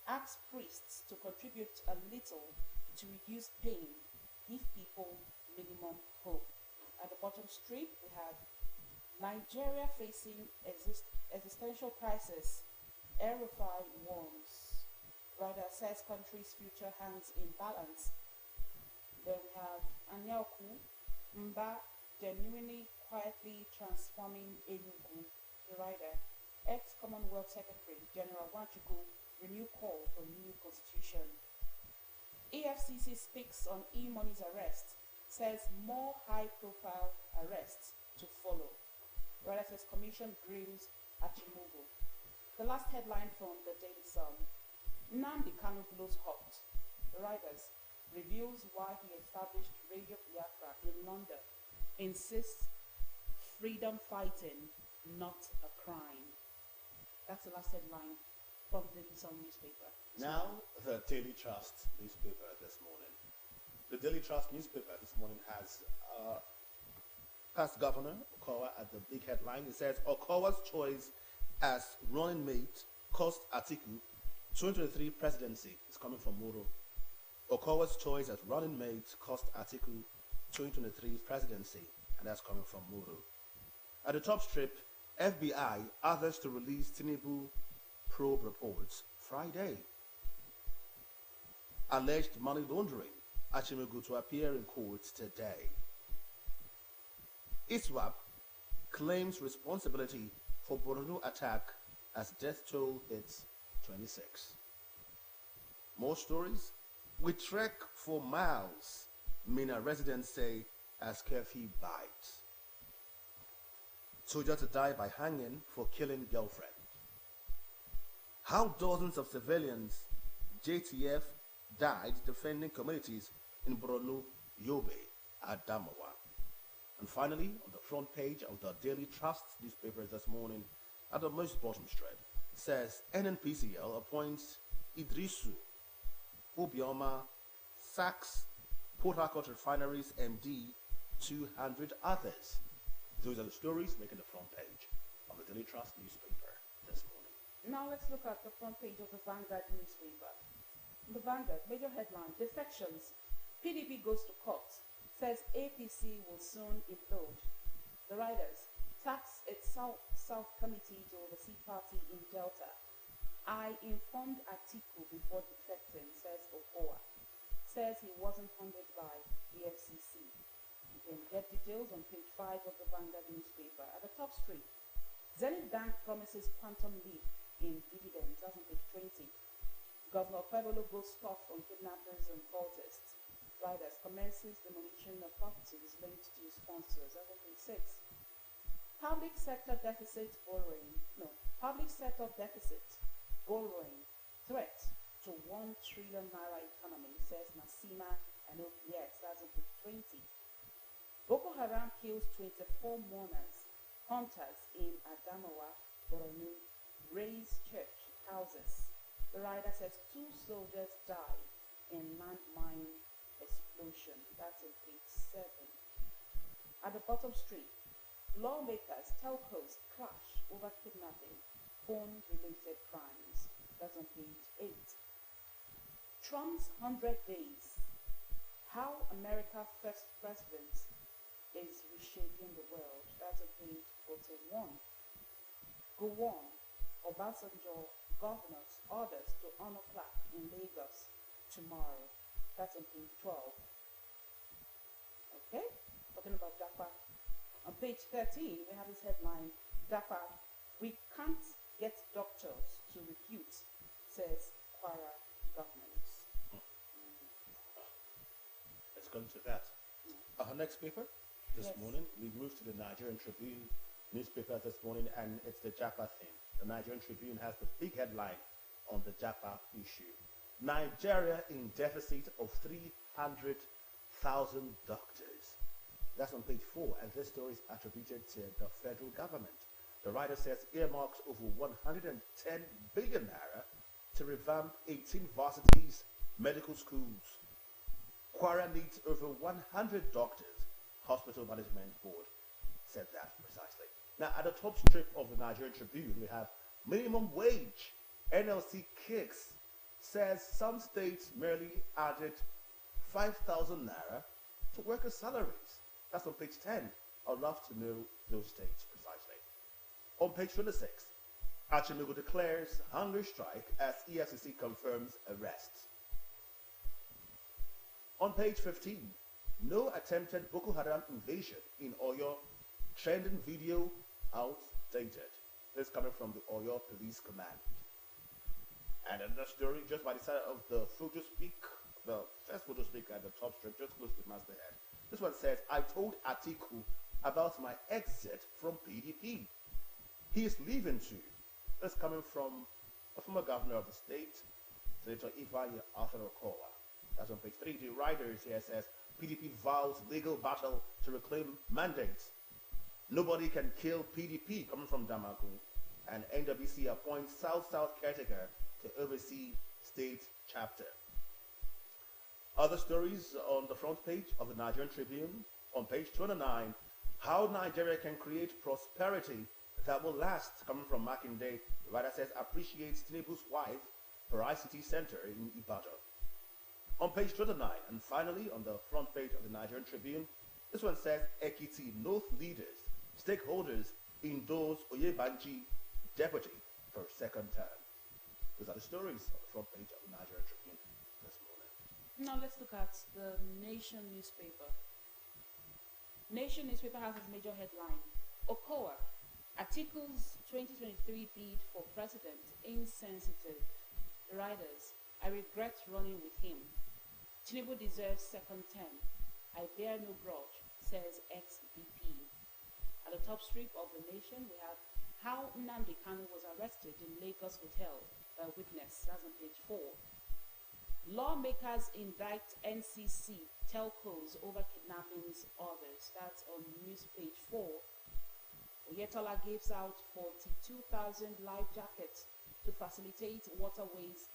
asks priests to contribute a little to reduce pain, give people minimum hope. At the bottom street, we have Nigeria facing existential crisis. El-Rufai warns. Writer says country's future hangs in balance. Then we have Anyaoku Mba genuinely quietly transforming Enugu. The writer, ex-Commonwealth Secretary General Nwachukwu renew call for new constitution. EFCC speaks on e-money's arrest, says more high-profile arrests to follow. Writer says commission grills Achimogo. The last headline from the Daily Sun. Nnamdi Kanu blows hot. The writers reveals why he established Radio Biafra in London. Insists freedom fighting, not a crime. That's the last headline from the Daily Sun newspaper. Now, the Daily Trust newspaper this morning. The Daily Trust newspaper this morning has past Governor Okowa at the big headline. It says, Okowa's choice as running mate cost Atiku 2023 presidency. It's coming from Muro. Okowa's choice as running mate cost Atiku 2023 presidency. And that's coming from Muro. At the top strip, FBI others to release Tinubu probe reports Friday. Alleged money laundering. Achimegu to appear in court today. ISWAP claims responsibility for Borno attack as death toll hits 26. More stories? We trek for miles, Mina residents say as curfew bites. Soldier to die by hanging for killing girlfriend. How dozens of civilians, JTF, died defending communities in Borno, Yobe, Adamawa. And finally, on the front page of the Daily Trust newspapers this morning, at the most bottom strip, says NNPCL appoints Idrisu Obioma, sacks Port Harcourt Refineries MD, 200 others. Those are the stories making the front page of the Daily Trust newspaper this morning. Now let's look at the front page of the Vanguard newspaper. The Vanguard, major headline, defections. PDP goes to court, says APC will soon implode. The writers, tax its South Committee to oversee party in Delta. I informed Atiku before defecting, says Okowa. Says he wasn't funded by the FCC. You can get details on page 5 of the Vanguard newspaper. At the top strip, Zenith Bank promises quantum leap in dividends. That's on page 20. Governor Pebolo goes tough on kidnappers and cultists. Riders commences demolition of properties linked to sponsors. That's on page 6. Public sector deficit borrowing. No, public sector deficit borrowing threat to 1 trillion naira economy, says Nasima and OPS. That's on page 20. Boko Haram kills 24 mourners. Hunters in Adamawa, Borno, raise church houses. The rider says 2 soldiers died in landmine explosion. That's on page 7. At the bottom strip, lawmakers, telcos clash over kidnapping, phone-related crimes. That's on page 8. Trump's 100 days. How America's first president is reshaping the world. That's on page 41. Gowon, Obasanjo governors orders to honor plaque in Lagos tomorrow. That's on page 12. Okay, talking about DAPA. On page 13, we have this headline, DAPA, we can't get doctors to refute, says Kwara government. Let's go to that. Our next paper this morning, we move to the Nigerian Tribune newspaper this morning, and it's the JAPA thing. The Nigerian Tribune has the big headline on the JAPA issue. Nigeria in deficit of 300,000 doctors. That's on page 4, and this story is attributed to the federal government. The writer says earmarks over 110 billion naira to revamp 18 varsities, medical schools. Kwara needs over 100 doctors. Hospital Management Board said that precisely. Now, at the top strip of the Nigerian Tribune, we have minimum wage. NLC kicks, says some states merely added 5,000 naira to workers' salaries. That's on page 10. I'd love to know those states precisely. On page 26, Achimegu declares hunger strike as EFCC confirms arrests. On page 15, no attempted Boko Haram invasion in Oyo, trending video outdated. This coming from the Oyo Police Command. And another story, just by the side of the photo speak, the first photo speak at the top strip, just close to the masthead. This one says, I told Atiku about my exit from PDP. He is leaving too. That's coming from a former governor of the state, Senator Ifeanyi Arthur Okowa. That's on page 3. The writers here says, PDP vows legal battle to reclaim mandates. Nobody can kill PDP, coming from Damagun. And NWC appoints South-South caretaker to oversee state chapter. Other stories on the front page of the Nigerian Tribune, on page 29, how Nigeria can create prosperity that will last, coming from Makinde. The writer says, appreciates Tinubu's wife for ICT Center in Ibadan. On page 29, and finally on the front page of the Nigerian Tribune, this one says, Ekiti North leaders, stakeholders endorse Oyebanji deputy for second term. Those are the stories on the front page of the Nigerian Tribune this morning. Now let's look at the Nation newspaper. Nation newspaper has its major headline, Okowa, Articles 2023 bid for president insensitive. The writers, I regret running with him. Tinubu deserves second term. I bear no grudge, says ex-VP. At the top strip of the Nation, we have how Nnamdi Kanu was arrested in Lagos hotel by a witness. That's on page 4. Lawmakers indict NCC telcos over kidnappings others. That's on news page 4. Oyetola gives out 42,000 life jackets to facilitate waterways.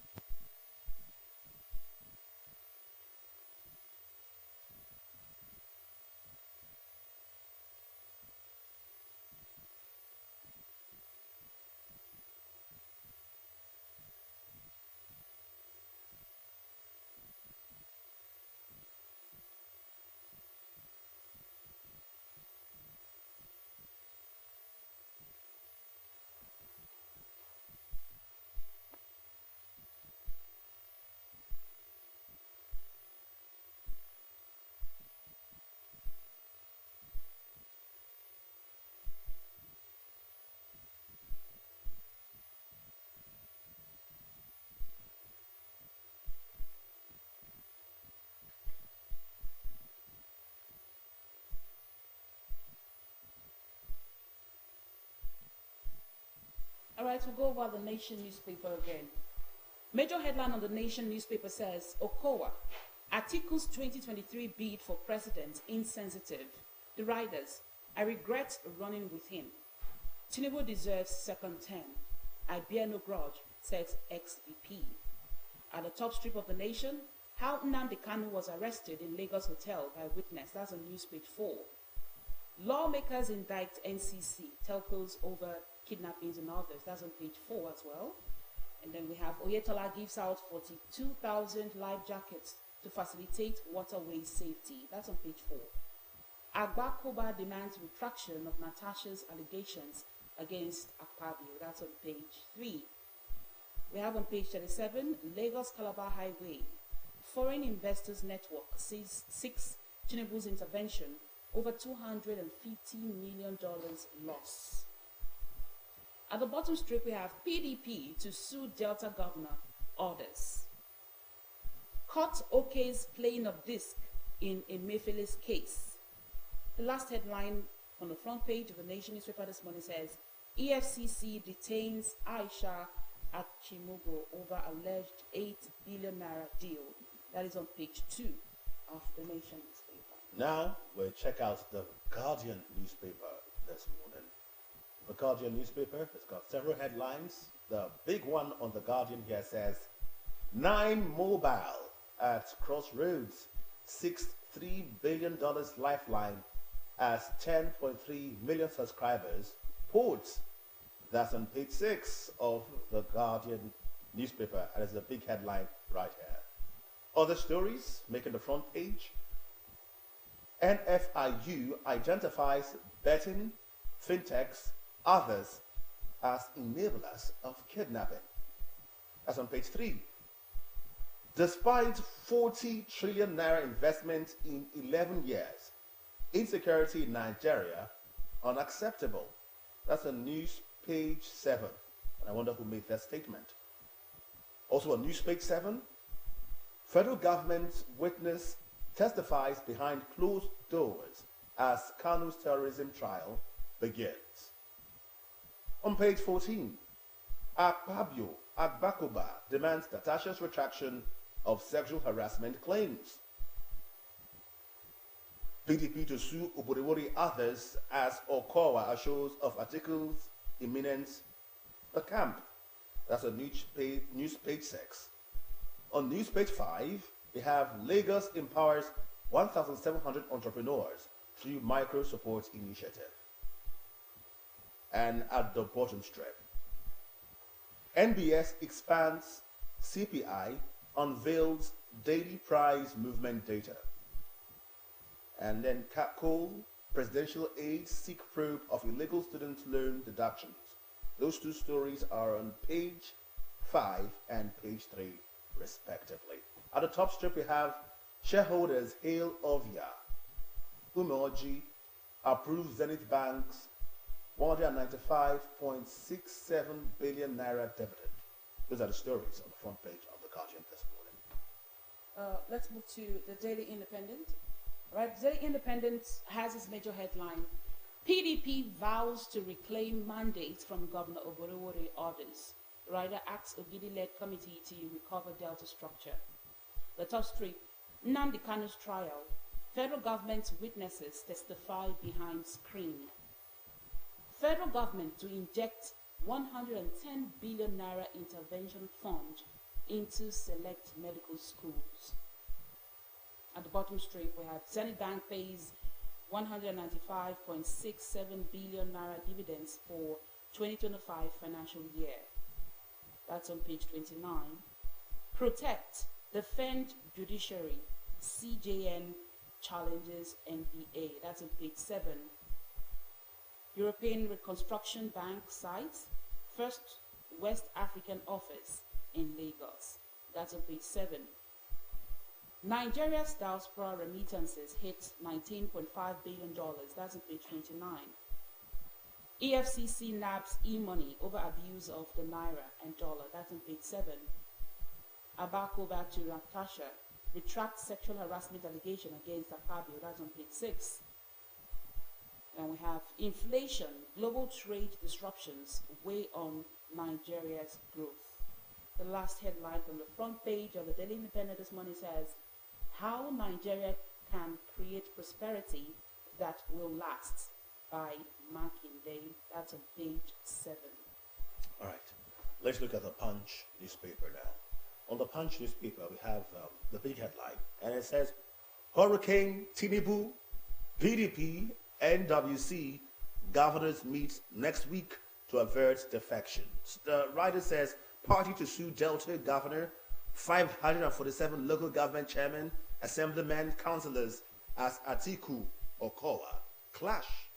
All right, we'll go over the Nation newspaper again. Major headline on the Nation newspaper says, Okowa, Articles 2023 bid for president insensitive. The writers, I regret running with him. Tinubu deserves second term. I bear no grudge, says ex-VP. At the top strip of the Nation, how Nnamdi Kanu was arrested in Lagos hotel by a witness. That's on news page 4. Lawmakers indict NCC telcos over kidnappings and others. That's on page 4 as well. And then we have Oyetola gives out 42,000 life jackets to facilitate waterway safety. That's on page 4. Agbakoba demands retraction of Natasha's allegations against Akpabio. That's on page 3. We have on page 37, Lagos Calabar Highway. Foreign Investors Network seeks Tinubu's intervention, over $250 million loss. At the bottom strip, we have PDP to sue Delta governor, orders. Court okays playing of disc in Emefiele's case. The last headline on the front page of the Nation newspaper this morning says, EFCC detains Aisha Achimogo over alleged 8 billion naira deal. That is on page 2 of the Nation newspaper. Now we'll check out the Guardian newspaper this morning. The Guardian newspaper has got several headlines. The big one on the Guardian here says, 9 Mobile at Crossroads seeks $3 billion lifeline as 10.3 million subscribers ports. That's on page 6 of the Guardian newspaper, and it's a big headline right here. Other stories making the front page. NFIU identifies betting, fintechs, others as enablers of kidnapping. That's on page 3. Despite 40 trillion naira investment in 11 years, insecurity in Nigeria unacceptable. That's on news page 7. And I wonder who made that statement. Also on news page 7, federal government witness testifies behind closed doors as Kanu's terrorism trial begins. On page 14, Akpabio Agbakoba demands Natasha's retraction of sexual harassment claims. PDP to sue Oborewori others as Okowa assures of articles imminent. The camp. That's a news page 6. On news page 5, we have Lagos empowers 1,700 entrepreneurs through micro support initiative. And at the bottom strip, NBS expands CPI, unveils daily price movement data. And then Capcol, presidential aides seek probe of illegal student loan deductions. Those two stories are on page 5 and page 3, respectively. At the top strip, we have shareholders hail Ovia. Umeoji approves Zenith Bank's 195.67 billion naira dividend. Those are the stories on the front page of the Guardian this morning. Let's move to the Daily Independent. Right, Daily Independent has its major headline: PDP vows to reclaim mandates from Governor Oborewori orders. Rider asks Ogidi-led committee to recover Delta structure. The top strip: Nnamdi Kanu's trial. Federal government witnesses testify behind screen. Federal government to inject 110 billion naira intervention fund into select medical schools. At the bottom strip, we have Zenith Bank pays 195.67 billion naira dividends for 2025 financial year. That's on page 29. Protect, defend judiciary. CJN challenges NBA. That's on page 7. European Reconstruction Bank cites first West African office in Lagos. That's on page 7. Nigeria's diaspora remittances hit $19.5 billion. That's on page 29. EFCC nabs e-money over abuse of the naira and dollar. That's on page 7. Abakoba to Natasha retracts sexual harassment allegation against Akpabio. That's on page 6. And we have inflation, global trade disruptions weigh on Nigeria's growth. The last headline from the front page of the Daily Independent this morning says, how Nigeria can create prosperity that will last, by Makinde. That's on page 7. All right, let's look at the Punch newspaper now. On the Punch newspaper, we have the big headline, and it says, Hurricane Tinubu, PDP, NWC governors meet next week to avert defections. The writer says, party to sue Delta governor, 547 local government chairmen, assemblymen, councillors as Atiku Okowa clash.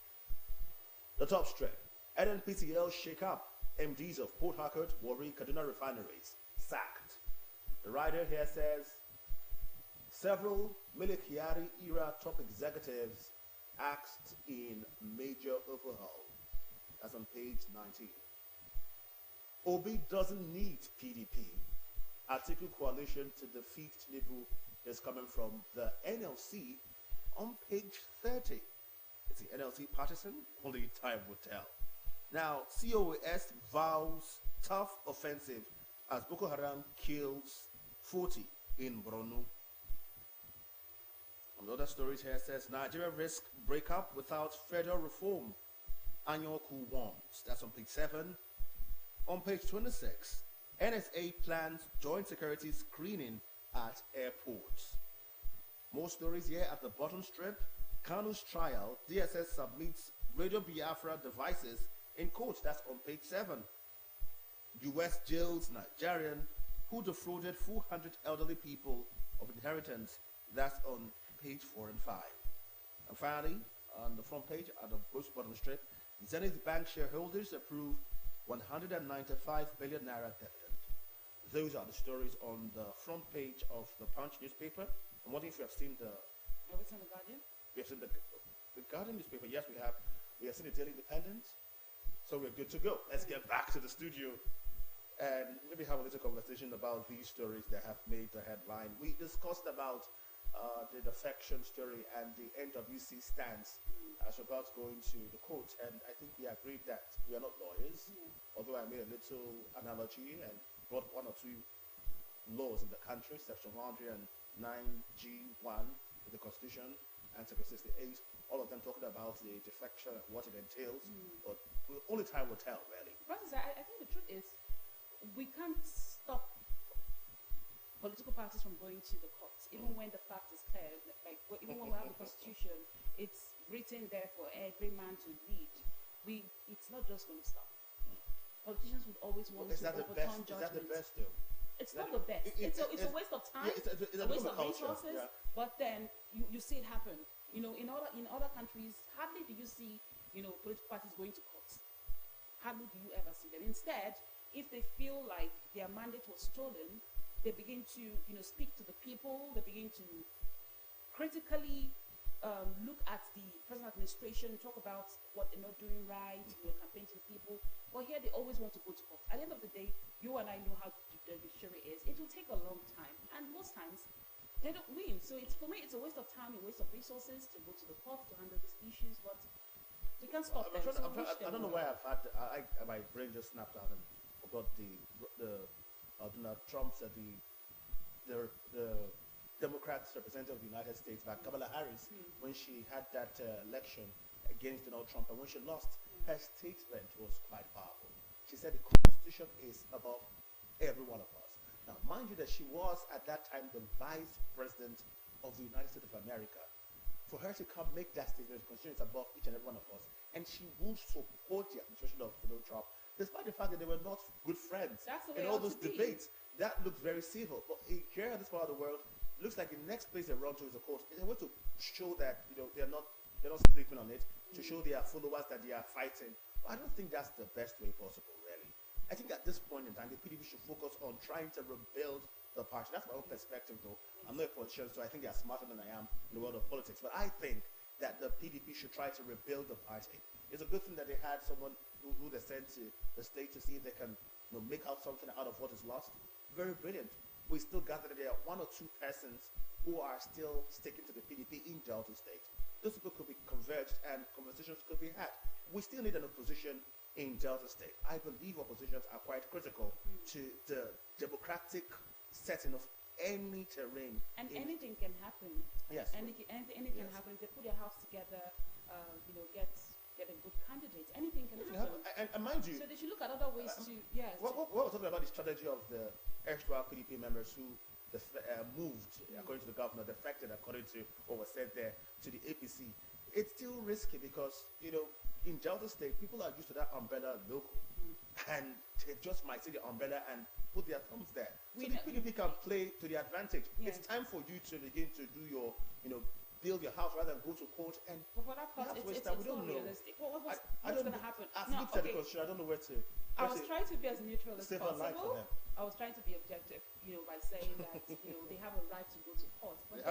The top strip, NNPCL shake up, MDs of Port Harcourt, Warri, Kaduna refineries sacked. The writer here says, several Milikiari era top executives asked in major overhaul. That's on page 19. Obi doesn't need PDP. Atiku coalition to defeat Tinubu is coming from the NLC on page 30. Is the NLC partisan? Only time will tell. Now, COS vows tough offensive as Boko Haram kills 40 in Borno. On the other stories here says, Nigeria risk breakup without federal reform. Annual coup warns. That's on page 7. On page 26, NSA plans joint security screening at airports. More stories here at the bottom strip. Kanu's trial, DSS submits Radio Biafra devices in court. That's on page 7. US jails Nigerian who defrauded 400 elderly people of inheritance. That's on page 4 and 5. And finally, on the front page at the bottom strip, Zenith Bank shareholders approve 195 billion naira dividend. Those are the stories on the front page of the Punch newspaper. I'm wondering if you have seen the... Have we seen the Guardian? We have seen the Guardian newspaper. Yes, we have. We have seen the Daily Independent. So we're good to go. Let's get back to the studio and maybe have a little conversation about these stories that have made the headline. We discussed about the defection story and the NWC stance as regards going to the court. And I think we agreed that we are not lawyers, although I made a little analogy and brought one or two laws in the country, Section 109G1 of the Constitution and Section 68, all of them talking about the defection and what it entails. But only time will tell, really. Francis, I think the truth is we can't stop political parties from going to the courts, even when the fact is clear. Like even when we have the Constitution, it's written there for every man to read. It's not just going to stop. Politicians would always want to overturn judgments. Is that the best, though? It's not the best. It's a waste of time. Yeah, it's a waste of culture, resources. yeah. But then you see it happen. You know, in other countries, hardly do you see political parties going to courts. Hardly do you ever see them. Instead, if they feel like their mandate was stolen, they begin to speak to the people. They begin to critically look at the present administration, talk about what they're not doing right, campaign to the people. But here they always want to go to court. At the end of the day, you and I know how the judiciary is. It will take a long time, and most times they don't win. So for me, it's a waste of time, a waste of resources to go to the court to handle these issues. But we can't stop them. I don't know why my brain just snapped out and forgot the Donald Trump said the Democrats representative of the United States, like Kamala Harris, when she had that election against Donald Trump, and when she lost, her statement was quite powerful. She said the Constitution is above every one of us. Now, mind you that she was at that time the Vice President of the United States of America. For her to come make that statement, the Constitution is above each and every one of us, and she would support the administration of Donald Trump, despite the fact that they were not good friends in all those debates. That looks very civil. But here in this part of the world, it looks like the next place they run to is the court. It's a way to show that they're not sleeping on it, to show their followers that they are fighting. But I don't think that's the best way possible, really. I think at this point in time, the PDP should focus on trying to rebuild the party. That's my own perspective, though. I'm not a politician, so I think they're smarter than I am in the world of politics. But I think that the PDP should try to rebuild the party. It's a good thing that they had someone who they sent to the state to see if they can make out something out of what is lost. Very brilliant. We still gather that there are one or two persons who are still sticking to the PDP in Delta State. Those people could be converged and conversations could be had. We still need an opposition in Delta State. I believe oppositions are quite critical to the democratic setting of any terrain. And anything can happen. Yes. Anything can happen. If they put their house together, get a good candidate. Anything can happen. And mind you, so they should look at other ways to. Yes. What we're talking about the strategy of the erstwhile PDP members who moved, according to the governor, defected, according to what was said there, to the APC. It's still risky because, in Delta State, people are used to that umbrella logo. And they just might see the umbrella and put their thumbs there. So the PDP can play to the advantage. Yeah. It's time for you to begin to do your, build your house rather than go to court. And for that part, it's not realistic. What's going to happen? I've looked at the Constitution. I don't know where to. I was trying to be as neutral as possible. I was trying to be objective, by saying that they have a right to go to court. But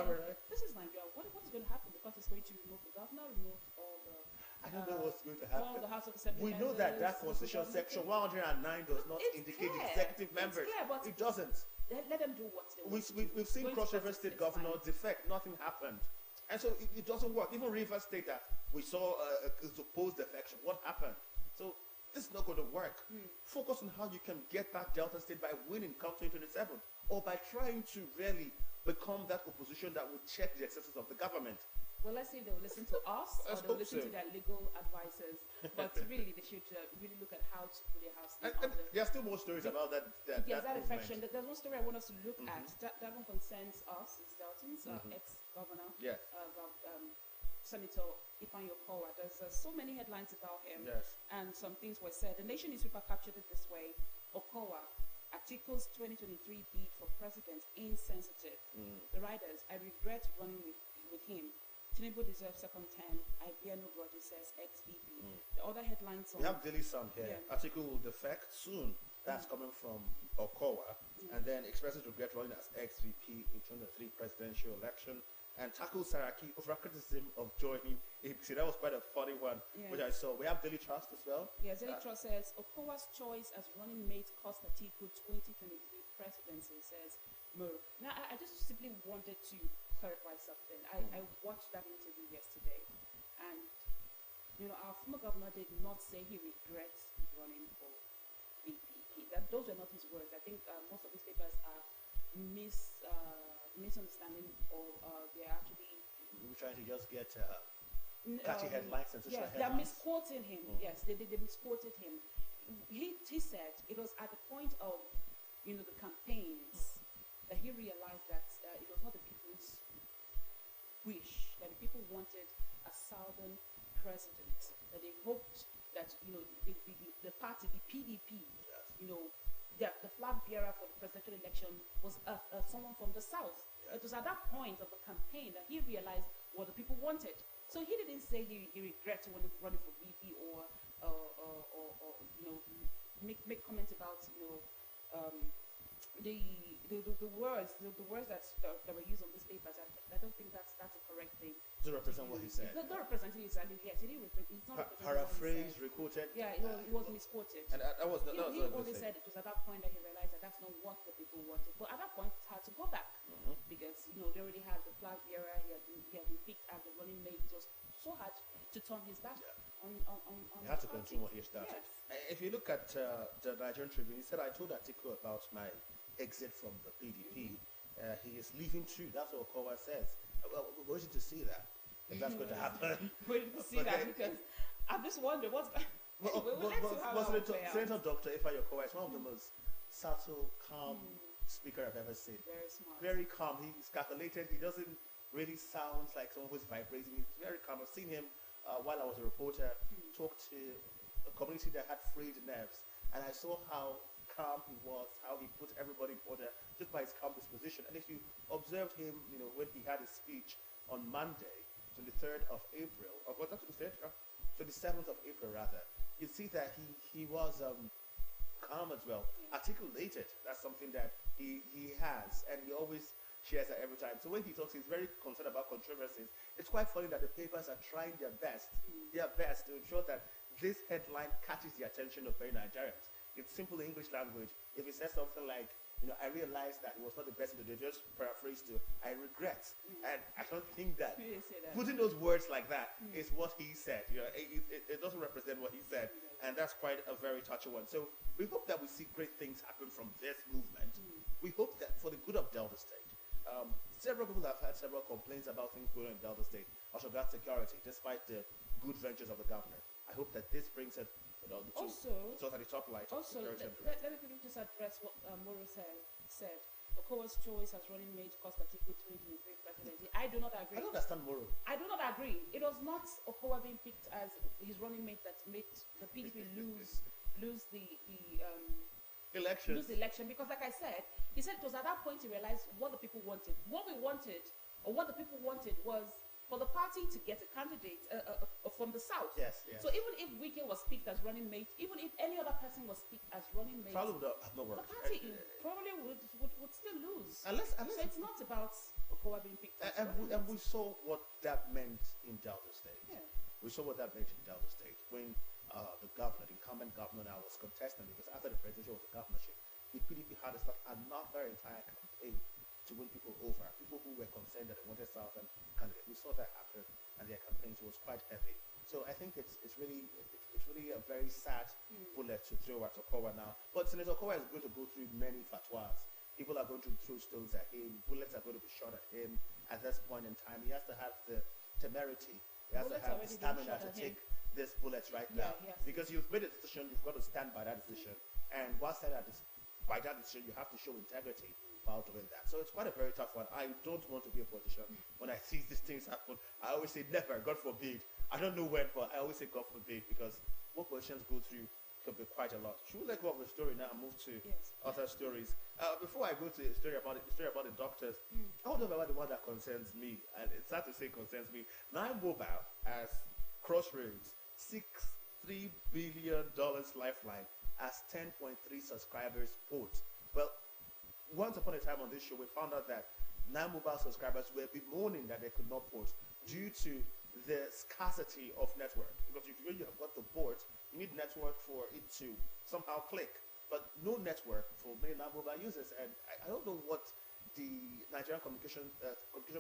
this is Nigeria. What is going to happen? The court is going to remove the governor, remove all the. I don't know what's going to happen. All the House of Assembly we know that Constitution section 109 does not indicate executive members. It doesn't. Let them do what they want. We've seen Cross River State governor defect. Nothing happened. And so it doesn't work. Even River State, that we saw a supposed defection. What happened? So this is not going to work. Focus on how you can get back Delta State by winning come 2027, or by trying to really become that opposition that will check the excesses of the government. Well, let's see if they will listen to us or they will listen to their legal advisors. But really, they should really look at how to put their house in order. There are still more stories about that. Yes, that affection. There's one story I want us to look at. That one concerns us, it's Deltons, ex-governor, Senator Ifeanyi Okowa. There's so many headlines about him, and some things were said. The Nation newspaper captured it this way: Okowa, Atiku's 2023 bid for president insensitive. The writers, I regret running with him. Tinubu deserves second term. I bear no grudges, says ex-VP. The other headlines on... We have Daily Sun here. Atiku will defect soon. That's coming from Okowa. And then expresses regret running as ex-VP in 2023 presidential election. And tackles Saraki over criticism of joining APC. That was quite a funny one, which I saw. We have Daily Trust as well. Yes, Daily Trust says, Okowa's choice as running mate cost Atiku 2023 presidency, says Mur. Now, I just simply wanted to clarify something. I watched that interview yesterday, and our former governor did not say he regrets running for VP. Those were not his words. I think most of these papers are misunderstanding, or they're actually We're trying to just get catchy headlines, sensational yes, they're headlines. misquoting him. Yes, they misquoted him. He said it was at the point of the campaigns that he realized that it was not the people's wish, that the people wanted a southern president, that they hoped that the party, the PDP, the flag bearer for the presidential election was someone from the south. It was at that point of the campaign that he realized what the people wanted. So he didn't say he regrets running for VP or make comments about the words that were used on these papers. I don't think that's a correct thing. To represent what he said. Not representing exactly. Yes, it is. It's not representing Paraphrase, what he said. requoted. Yeah, it was misquoted. And that was He only said it was at that point that he realized that that's not what the people wanted. But at that point, it's hard to go back because they already had the flag bearer. He had been picked as the running mate. It was so hard to turn his back on. He had to continue what he started. Yes. If you look at the Nigerian Tribune, he said, I told Atiku about my exit from the PDP. He is leaving too. That's what Okowa says. Well, we're waiting to see that, if that's going to happen. Waiting to see that because I just wonder what's going Senator Dr. Ifeanyi Okowa is one of the most subtle, calm speaker I've ever seen. Very smart. Very calm. He's calculated. He doesn't really sound like someone who's vibrating. He's very calm. I've seen him while I was a reporter talk to a community that had frayed nerves, and I saw how calm he was, how he put everybody in order just by his calm disposition. And if you observed him, when he had his speech on Monday, 23rd of April, or was that 23rd? 27th of April rather, you see that he was calm as well, articulated. That's something that he has, and he always shares that every time. So when he talks, he's very concerned about controversies. It's quite funny that the papers are trying their best to ensure that this headline catches the attention of many Nigerians. It's simple English language. If he says something like, I realized that it was not the best, they just paraphrase to, I regret. And I don't think that putting those words like that is what he said. It doesn't represent what he said. And that's quite a very touchy one. So we hope that we see great things happen from this movement. We hope that for the good of Delta State. Several people have had several complaints about things going on in Delta State, also about security, despite the good ventures of the governor. I hope that this brings it also at the top light. Also, let me quickly just address what Moro said. Okowa's choice as running mate cost Atiku 2023 presidency. I do not agree. I don't understand Moro. I do not agree. It was not Okowa being picked as his running mate that made the PDP lose the election, because like I said, he said it was at that point he realized what the people wanted. What the people wanted was for the party to get a candidate from the south. Yes. So even if Wike was picked as running mate, even if any other person was picked as running mate, probably would have no worked. The party probably would still lose. Unless so it's not about Okowa being picked. And we saw what that meant in Delta State. Yeah. We saw what that meant in Delta State when the incumbent governor now was contesting, because after the presidential was the governorship, the PDP had to start another entire campaign to win people over, people who were concerned that they wanted Southern candidates. We saw that happen, and their campaigns was quite heavy. So I think it's really a very sad bullet to throw at Okowa now. But Senator Okowa is going to go through many fatwas. People are going to throw stones at him. Bullets are going to be shot at him. At this point in time, he has to have the temerity. He has to have the stamina to take this bullets right now. Because you've made a decision, you've got to stand by that decision. And once by that decision, you have to show integrity while doing that. So it's quite a very tough one. I don't want to be a politician. When I see these things happen, I always say never, God forbid. I don't know when, but I always say God forbid, because what politicians go through could be quite a lot. Should we let go of the story now and move to other stories? Before I go to the story about the doctors, I want to talk about the one that concerns me, and it's sad to say concerns me. Nine Mobile as Crossroads $6.3 billion lifeline as 10.3 subscribers port. Well, once upon a time on this show, we found out that Nine Mobile subscribers were bemoaning that they could not port due to the scarcity of network. Because if you have got the port, you need network for it to somehow click. But no network for many Nine Mobile users. And I don't know what the Nigerian Communication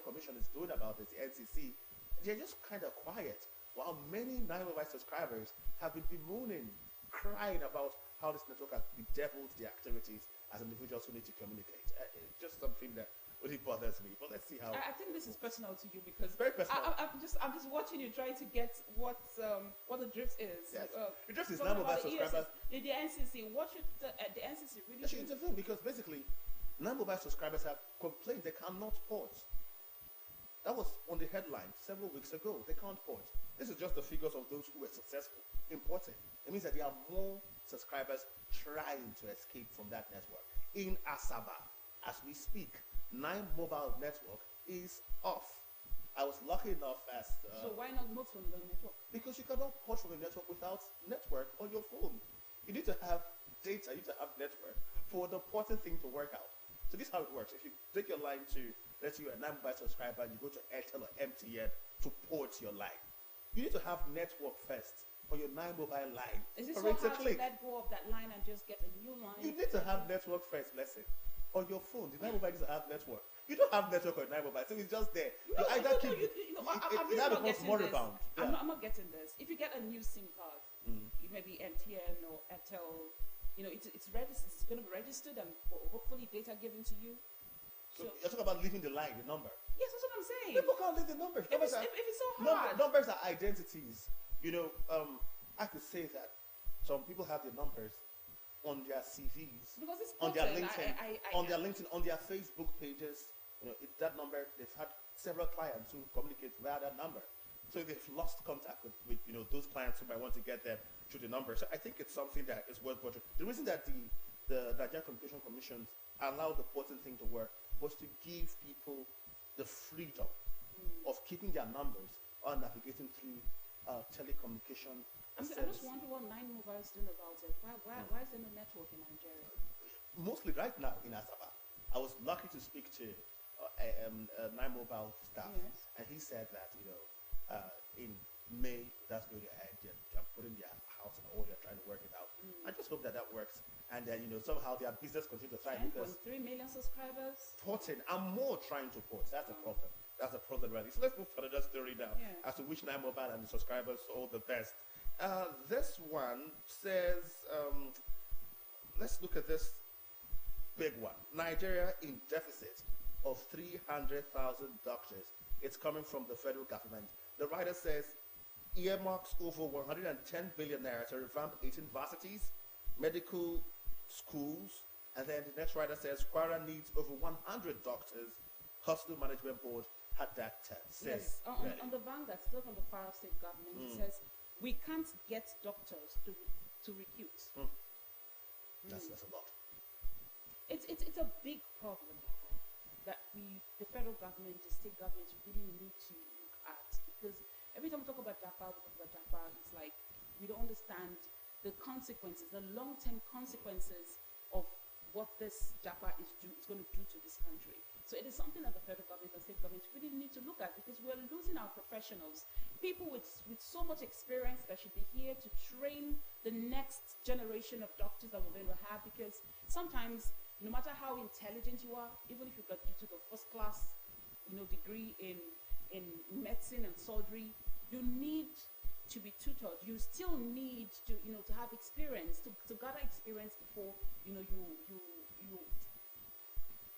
Commission is doing about this, the NCC, they're just kind of quiet. While many 905 subscribers have been bemoaning, crying about how this network has bedeviled their activities as individuals who need to communicate. It's just something that really bothers me. But let's see how. I think this is personal to you because Very personal. I'm just watching you trying to get what the drift is. Yes. The drift is talking 905 about the subscribers. The NCC. What should the NCC really They should do? intervene because basically, 905 subscribers have complained they cannot port. That was on the headline several weeks ago. They can't port. This is just the figures of those who were successful in porting. It means that there are more subscribers trying to escape from that network. In Asaba, as we speak, 9Mobile network is off. I was lucky enough as... So why not move from the network? Because you cannot port from the network without network on your phone. You need to have data, you need to have network for the porting thing to work out. So this is how it works. If you take your line to, let's say you're a 9Mobile subscriber and you go to Airtel or MTN to port your line, you need to have network first on your 9Mobile line. Is it for so it to hard click. to let go of that line and just get a new line? You need to have network first, blessing. On your phone, the 9Mobile needs to have network. You don't have network on 9Mobile, so it's just there. You either keep it now becomes moribund. I'm not getting this. If you get a new SIM card, maybe MTN or Airtel, it's registered. It's going to be registered and hopefully data given to you. So you're talking about leaving the line, the number. Yes, that's what I'm saying. People can't leave the numbers. If it's so hard. Numbers are identities. I could say that some people have their numbers on their CVs, because it's on their potent. LinkedIn, on their Facebook pages. That number, they've had several clients who communicate via that number. So they've lost contact with those clients who might want to get them through the number. So I think it's something that is worth watching. The reason that the Nigerian Communication Commission allowed the porting thing to work was to give people the freedom of keeping their numbers or navigating through telecommunication. I'm just wondering what 9Mobile is doing about it. Why is there no network in Nigeria? Mostly right now in Asaba. I was lucky to speak to 9Mobile staff, and he said that in May that's going to end. They're putting their house in order, trying to work it out. I just hope that works, and that somehow their business continues to thrive because 10.3 million subscribers. porting and more trying to port. That's a problem. That's a problem, really. So let's move to another story now as to which 9Mobile and the subscribers all the best. This one says, let's look at this big one. Nigeria in deficit of 300,000 doctors. It's coming from the federal government. The writer says, earmarks over 110 billion naira to revamp 18 varsities, medical schools, and then the next writer says, Kwara needs over 100 doctors. Hospital Management Board had that says. Yes, on the Vanguard, still from the Kwara State government, it says, we can't get doctors to recruit. That's a lot. It's a big problem that the federal government, the state government really need to look at, because every time we talk about Japa, it's like we don't understand the consequences, the long-term consequences of what this Japa is going to do to this country. So it is something that the federal government and state government really need to look at, because we're losing our professionals, people with so much experience that should be here to train the next generation of doctors that we're going to have. Because sometimes, no matter how intelligent you are, even if you got to the first class, degree in medicine and surgery, you need to be tutored. You still need to have experience, to gather experience before you.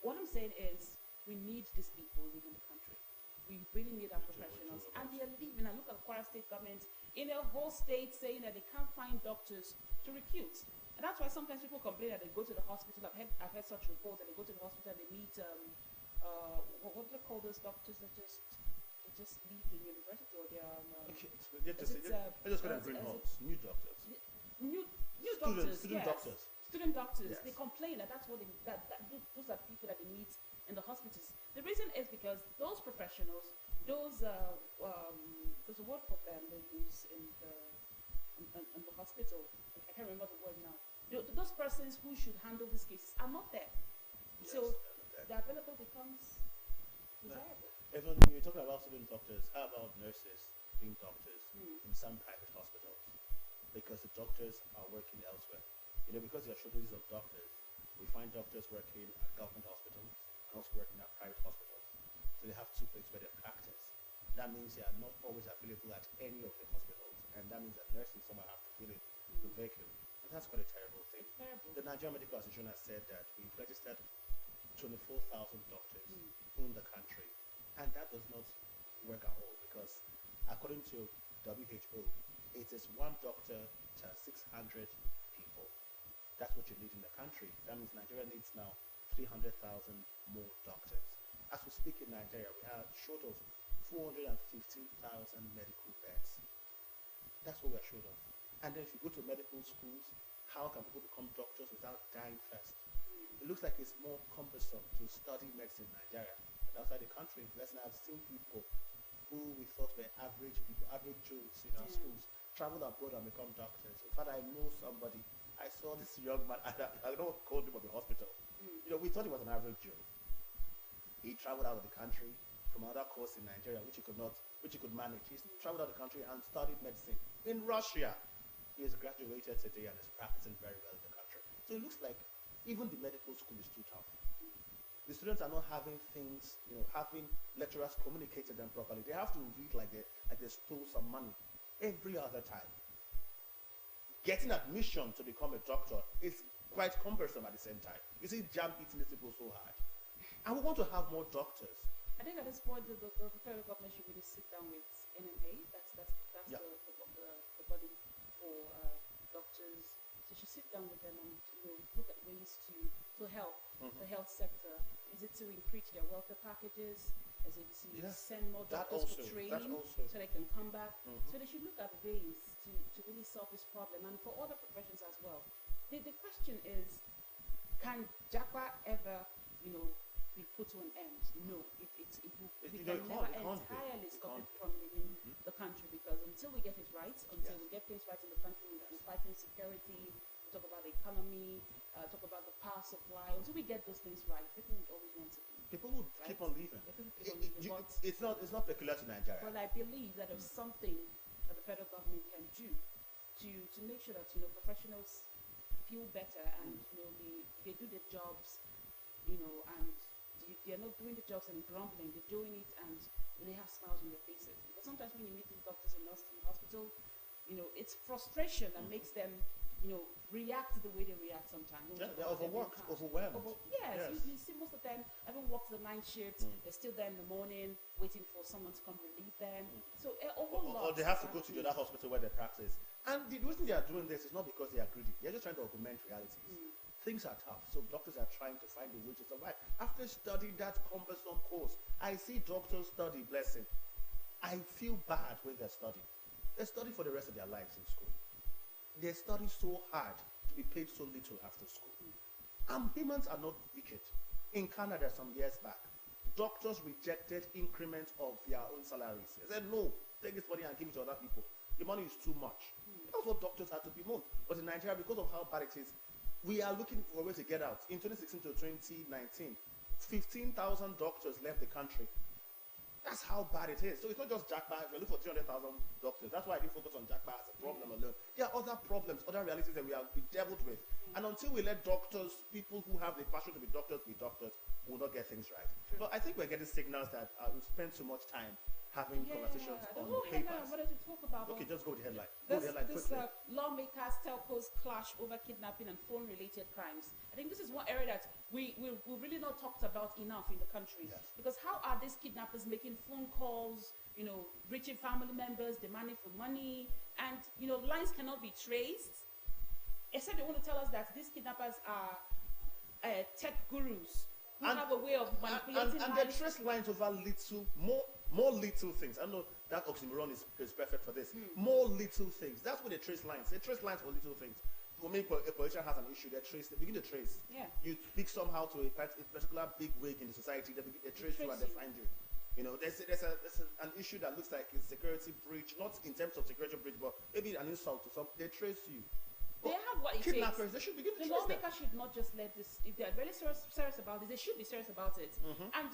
What I'm saying is, we need these people leaving the country. We really need our professionals, and they are leaving. I look at the Kwara State government in a whole state saying that they can't find doctors to recruit, and that's why sometimes people complain that they go to the hospital. I've heard such reports that they go to the hospital and they meet what do they call those doctors that just leave the university, or they are they're just going to bring home new doctors. New doctors, student doctors. Student doctors, Yes. they complain that those are people that they meet in the hospitals. The reason is because those professionals, there's a word for them they use in the hospital. I can't remember the word now. Those persons who should handle these cases are not there. Yes, So the available becomes desirable. Even when you're talking about student doctors, how about nurses being doctors in some private hospitals? Because the doctors are working elsewhere. Because there are shortages of doctors, we find doctors working at government hospitals, and also working at private hospitals. So they have two places where they practice. That means they are not always available at any of the hospitals, and that means that nurses somehow have to fill in the vacuum. And that's quite a terrible thing. Terrible. The Nigerian Medical Association has said that we've registered 24,000 doctors in the country, and that does not work at all because, according to WHO, it is one doctor to 600 people. That's what you need in the country. That means Nigeria needs now 300,000 more doctors. As we speak in Nigeria, we are short of 415,000 medical beds. That's what we're short of. And then if you go to medical schools, how can people become doctors without dying first? It looks like it's more cumbersome to study medicine in Nigeria than outside the country. Listen, I've seen people who we thought were average people, average Joes in our schools, travel abroad and become doctors. In fact, I know somebody, I saw this young man, I don't know what called him at the hospital. You know, we thought he was an average Joe. He traveled out of the country from another course in Nigeria, which he could manage. He traveled out of the country and studied medicine in Russia. He has graduated today and is practicing very well in the country. So it looks like even the medical school is too tough. The students are not having things, having lecturers communicate to them properly. They have to read like they stole some money every other time. Getting admission to become a doctor is quite cumbersome at the same time. You see, JAMB beating these people so hard. And we want to have more doctors. I think at this point, the federal government should really sit down with NMA. That's Yeah. the body for doctors. They should sit down with them and look at ways to help the health sector. Is it to increase their welfare packages? Is it to send more doctors for training so they can come back? So they should look at ways to really solve this problem, and for other professions as well. The question is, can JAPA ever, be put to an end? No, we can never entirely stop it from leaving the country, because until we get it right, until we get things right in the country, we fight insecurity, we talk about the economy, talk about the power supply. Until we get those things right, people would always want to. People would keep on leaving. It's not peculiar to Nigeria. But I believe that there's something that the federal government can do to make sure that professionals feel better and they do their jobs, and they're not doing the jobs and grumbling. They're doing it and they have smiles on their faces. But sometimes when you meet these doctors and nurses in the hospital, it's frustration that makes them react the way they react sometimes. Yeah, they're overworked, overwhelmed. Yes. You see most of them haven't worked the night shift. They're still there in the morning waiting for someone to come relieve them. So or they have to go to the other hospital where they practice. And the reason they are doing this is not because they are greedy. They're just trying to augment realities. Things are tough, so doctors are trying to find a way to survive. After studying that cumbersome course, I see doctors study, blessing. I feel bad when they're studying. They study for the rest of their lives in school. They study so hard to be paid so little after school. And payments are not wicked. In Canada some years back, doctors rejected increment of their own salaries. They said, no, take this money and give it to other people. The money is too much. That's what doctors had to be known. But in Nigeria, because of how bad it is, we are looking for a way to get out. In 2016 to 2019, 15,000 doctors left the country. That's how bad it is. So it's not just JAPA. If you look for 300,000 doctors, that's why I didn't focus on JAPA as a problem alone. There are other problems, other realities that we have been dealt with. And until we let doctors, people who have the passion to be doctors, we'll not get things right. But I think we're getting signals that we spend too much time having conversations on papers. I wanted to talk about. Okay, just go with the headline. This lawmakers, telcos clash over kidnapping and phone-related crimes. I think this is one area that we really not talked about enough in the country. Yes. Because how are these kidnappers making phone calls, reaching family members, demanding for money, and lines cannot be traced. Except they want to tell us that these kidnappers are tech gurus who have a way of manipulating and they trace lines over more little things. I know that oxymoron is perfect for this. More little things. That's what they trace lines. They trace lines for little things. When a politician has an issue, they begin to trace. Yeah. You speak somehow to a particular big wig in the society, they trace you and they find you. There's an issue that looks like a security breach, not in terms of security breach, but maybe an insult to some. They trace you. They have what it kidnappers, takes. they should begin to the trace them. lawmakers should not just let this. If they're really serious about this, they should be serious about it. And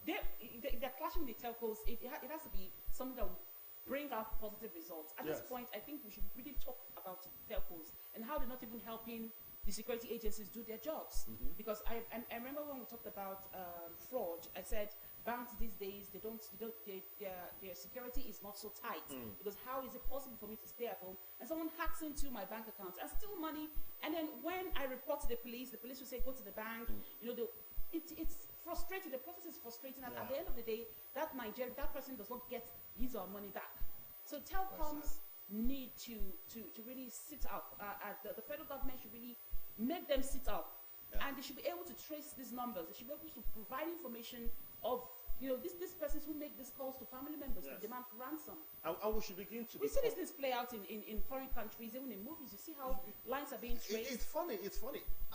they're clashing with the telcos. It has to be something that will bring out positive results. At this point, I think we should really talk about telcos and how they're not even helping the security agencies do their jobs. Because I remember when we talked about fraud, I said banks these days, their security is not so tight. Because how is it possible for me to stay at home and someone hacks into my bank account and steal money? And then when I report to the police will say, go to the bank. You know, it's frustrating. The process is frustrating. And at the end of the day, that person does not get his or her money back. So telecoms need to really sit up. The federal government should really make them sit up. And they should be able to trace these numbers. They should be able to provide information of, these persons who make these calls to family members to demand ransom. And we should begin to... We see these things play out in foreign countries, even in movies. You see how lines are being traced. It's funny.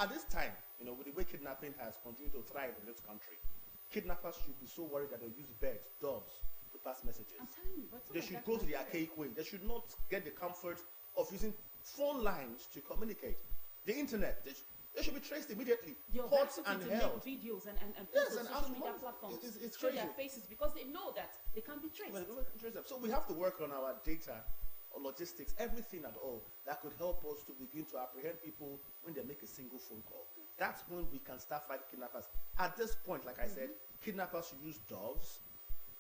At this time, with the way kidnapping has continued to thrive in this country, kidnappers should be so worried that they'll use birds, doves, to pass messages. I'm telling you, but they should go to the archaic way. They should not get the comfort of using phone lines to communicate. The internet, they should be traced immediately. The Caught audacity and to held. make videos and post on social media platforms It's show crazy. their faces because they know that they can't be traced. Well, we can trace them. So we have to work on our data, or logistics, everything at all that could help us to begin to apprehend people when they make a single phone call. That's when we can start fighting kidnappers. At this point, like I said, kidnappers should use doves,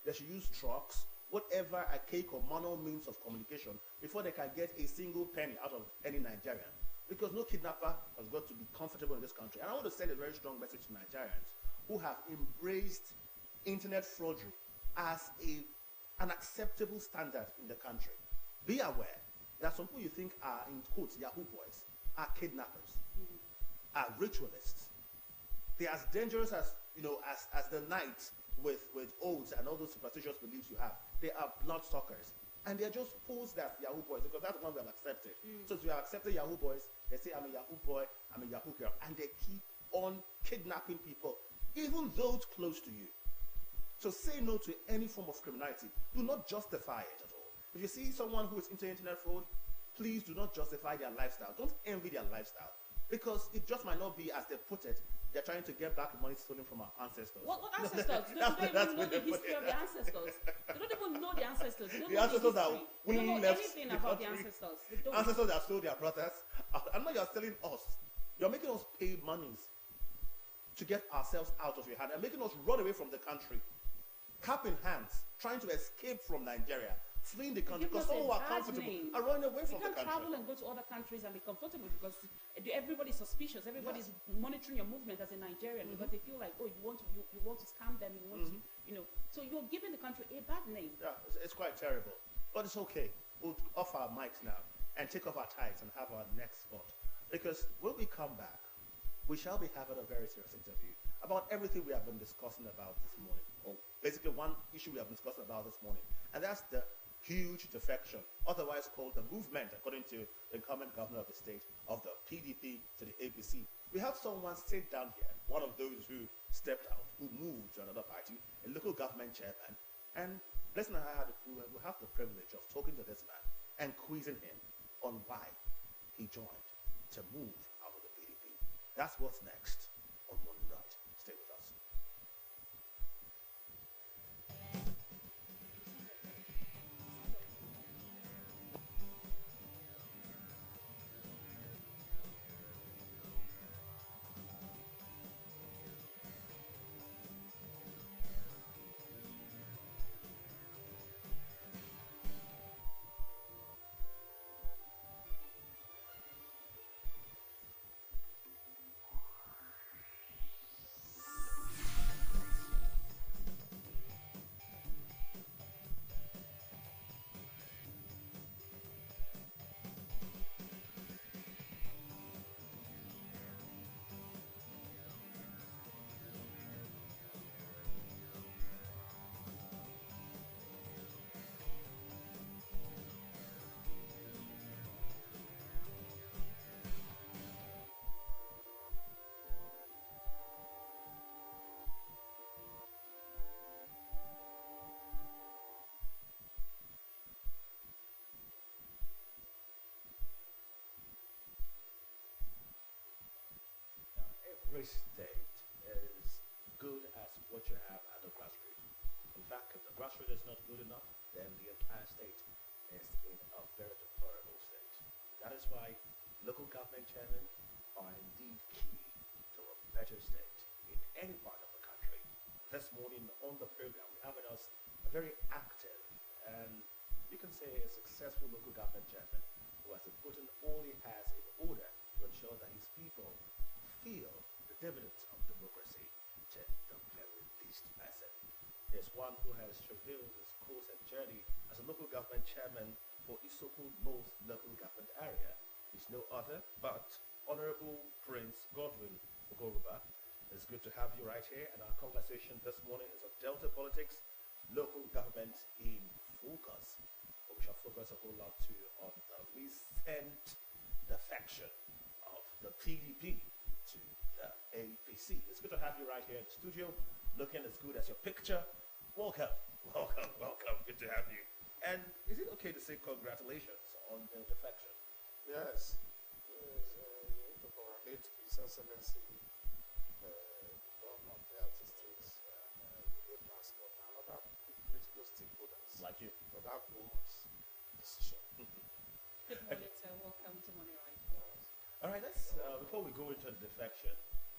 they should use trucks, whatever archaic or manual means of communication before they can get a single penny out of any Nigerian. Because no kidnapper has got to be comfortable in this country. And I want to send a very strong message to Nigerians who have embraced internet forgery as an acceptable standard in the country. Be aware that some people you think are, in quotes, Yahoo boys, are kidnappers, are ritualists. They're as dangerous as the night with oaths and all those superstitious beliefs you have. They are bloodsuckers. And they're just posed as Yahoo boys because that's the one we have accepted. So if you have accepted Yahoo boys, they say, I'm a Yahoo boy, I'm a Yahoo girl. And they keep on kidnapping people, even those close to you. So say no to any form of criminality. Do not justify it at all. If you see someone who is into internet fraud, please do not justify their lifestyle. Don't envy their lifestyle. Because it just might not be, as they put it, they're trying to get back the money stolen from our ancestors. What ancestors? They don't even know the history of the ancestors. They don't even know the ancestors. They don't The ancestors know that they don't know left anything the about the country. ancestors. They don't. Ancestors that stole their brothers. And now you're selling us. You're making us pay monies to get ourselves out of your hand and making us run away from the country. Cap in hands, trying to escape from Nigeria, fleeing the country because some who are comfortable are running away from the You can't country. travel and go to other countries and be comfortable because everybody's suspicious. Everybody's monitoring your movement as a Nigerian because they feel like, oh, you want to scam them. You want to, So you're giving the country a bad name. Yeah, it's quite terrible. But it's okay. We'll off our mics now and take off our ties and have our next spot. Because when we come back, we shall be having a very serious interview about everything we have been discussing about this morning. Or basically one issue we have been discussing about this morning. And that's the huge defection, otherwise called the movement, according to the incumbent governor of the state, of the PDP to the APC. We have someone sit down here, one of those who stepped out, who moved to another party, a local government chairman, and Blessing and I we have the privilege of talking to this man and quizzing him on why he joined to move out of the PDP. That's what's next on Morning Right. Stay with us. Every state is good as what you have at the grassroots. In fact, if the grassroots is not good enough, then the entire state is in a very deplorable state. That is why local government chairmen are indeed key to a better state in any part of the country. This morning on the program, we have with us a very active and you can say a successful local government chairman who has put in all he has in order to ensure that his people feel the dividends of democracy to the very least person. There's one who has revealed his course and journey as a local government chairman for Isoko North local government area. He's no other but Honorable Prince Godwin Ogoruba. It's good to have you right here, and our conversation this morning is on Delta politics, local government in focus. But we shall focus a whole lot too on the recent defection of the PDP to the APC. It's good to have you right here in the studio, looking as good as your picture. Welcome, welcome, welcome. Good to have you. And is it okay to say congratulations on the defection? Yes. To congratulate His Excellency, Governor of Delta State, William Mascot, and other political stakeholders. Like you. For that bold decision. Good morning, sir. Welcome to Money Right. All right, let's, before we go into the defection,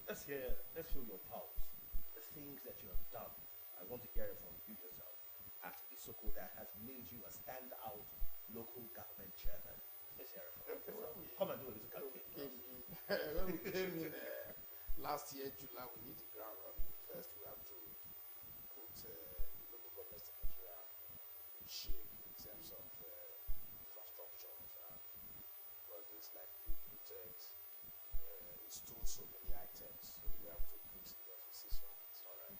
let's feel your pulse. The things that you have done. I want to hear it from you yourself at Isoko that has made you a standout local government chairman. Let's hear it from you yourself. Come and do a little campaign. When we came in last year, July, we need the ground running. First, we have to put the local government secretariat in shape in terms of infrastructure. Projects like bibliotecs, install so many items. So we have to put the offices on it. All right.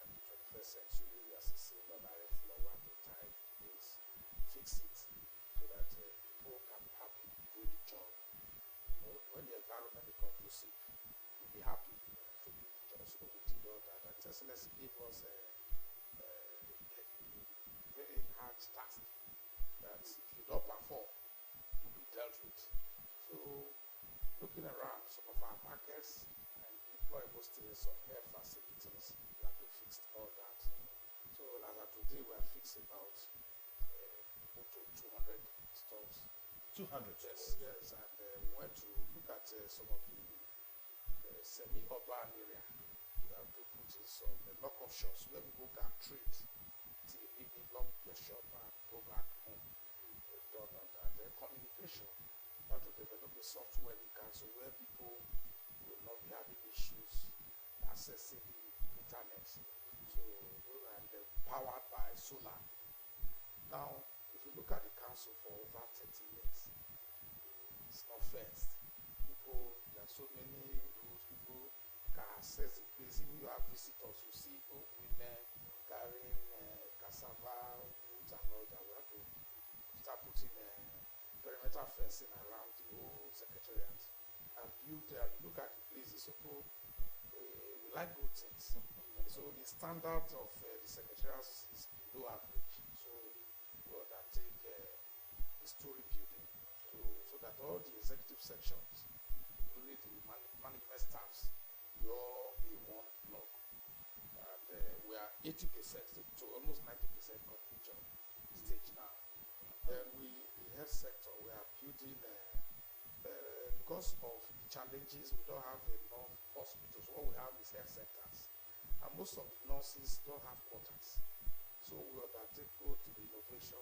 And in the 21st century, we are seeing direct flow at the time is fix it so that people can be happy doing the job. You know, when the environment is conducive, you'll be happy to do the job. So we did all that. And Excellency gave us a very hard task that if you don't perform, will be dealt with. So, looking around some of our markets and employable states, some health facilities, we have to fix all that. So, as of today, we have fixed about 200 stores. 200 Yes, yes. And we went to look at some of the semi-urban area. We have to put in some lock-up shops where people can trade till evening, lock your shop and go back home. We've done that. And then communication. We have to develop a software in council where people will not be having issues accessing the internet. So, and powered by solar. Now, if you look at the council for over 30 years, it's not fenced. People, there are so many rules, people can access the place. Even you have visitors, you see women carrying cassava, wood and all that. We have to start putting perimeter fencing around the whole secretariat. And build, look at the places, people, we like good things. So the standard of the secretariat is below average. So we undertake the story building so that all the executive sections, including the management staffs, we all be one block. And we are 80% to almost 90% completion stage now. Then the health sector, we are building because of the challenges, we don't have enough hospitals. What we have is health centers. And most of the nurses don't have quarters. So we undertake both the innovation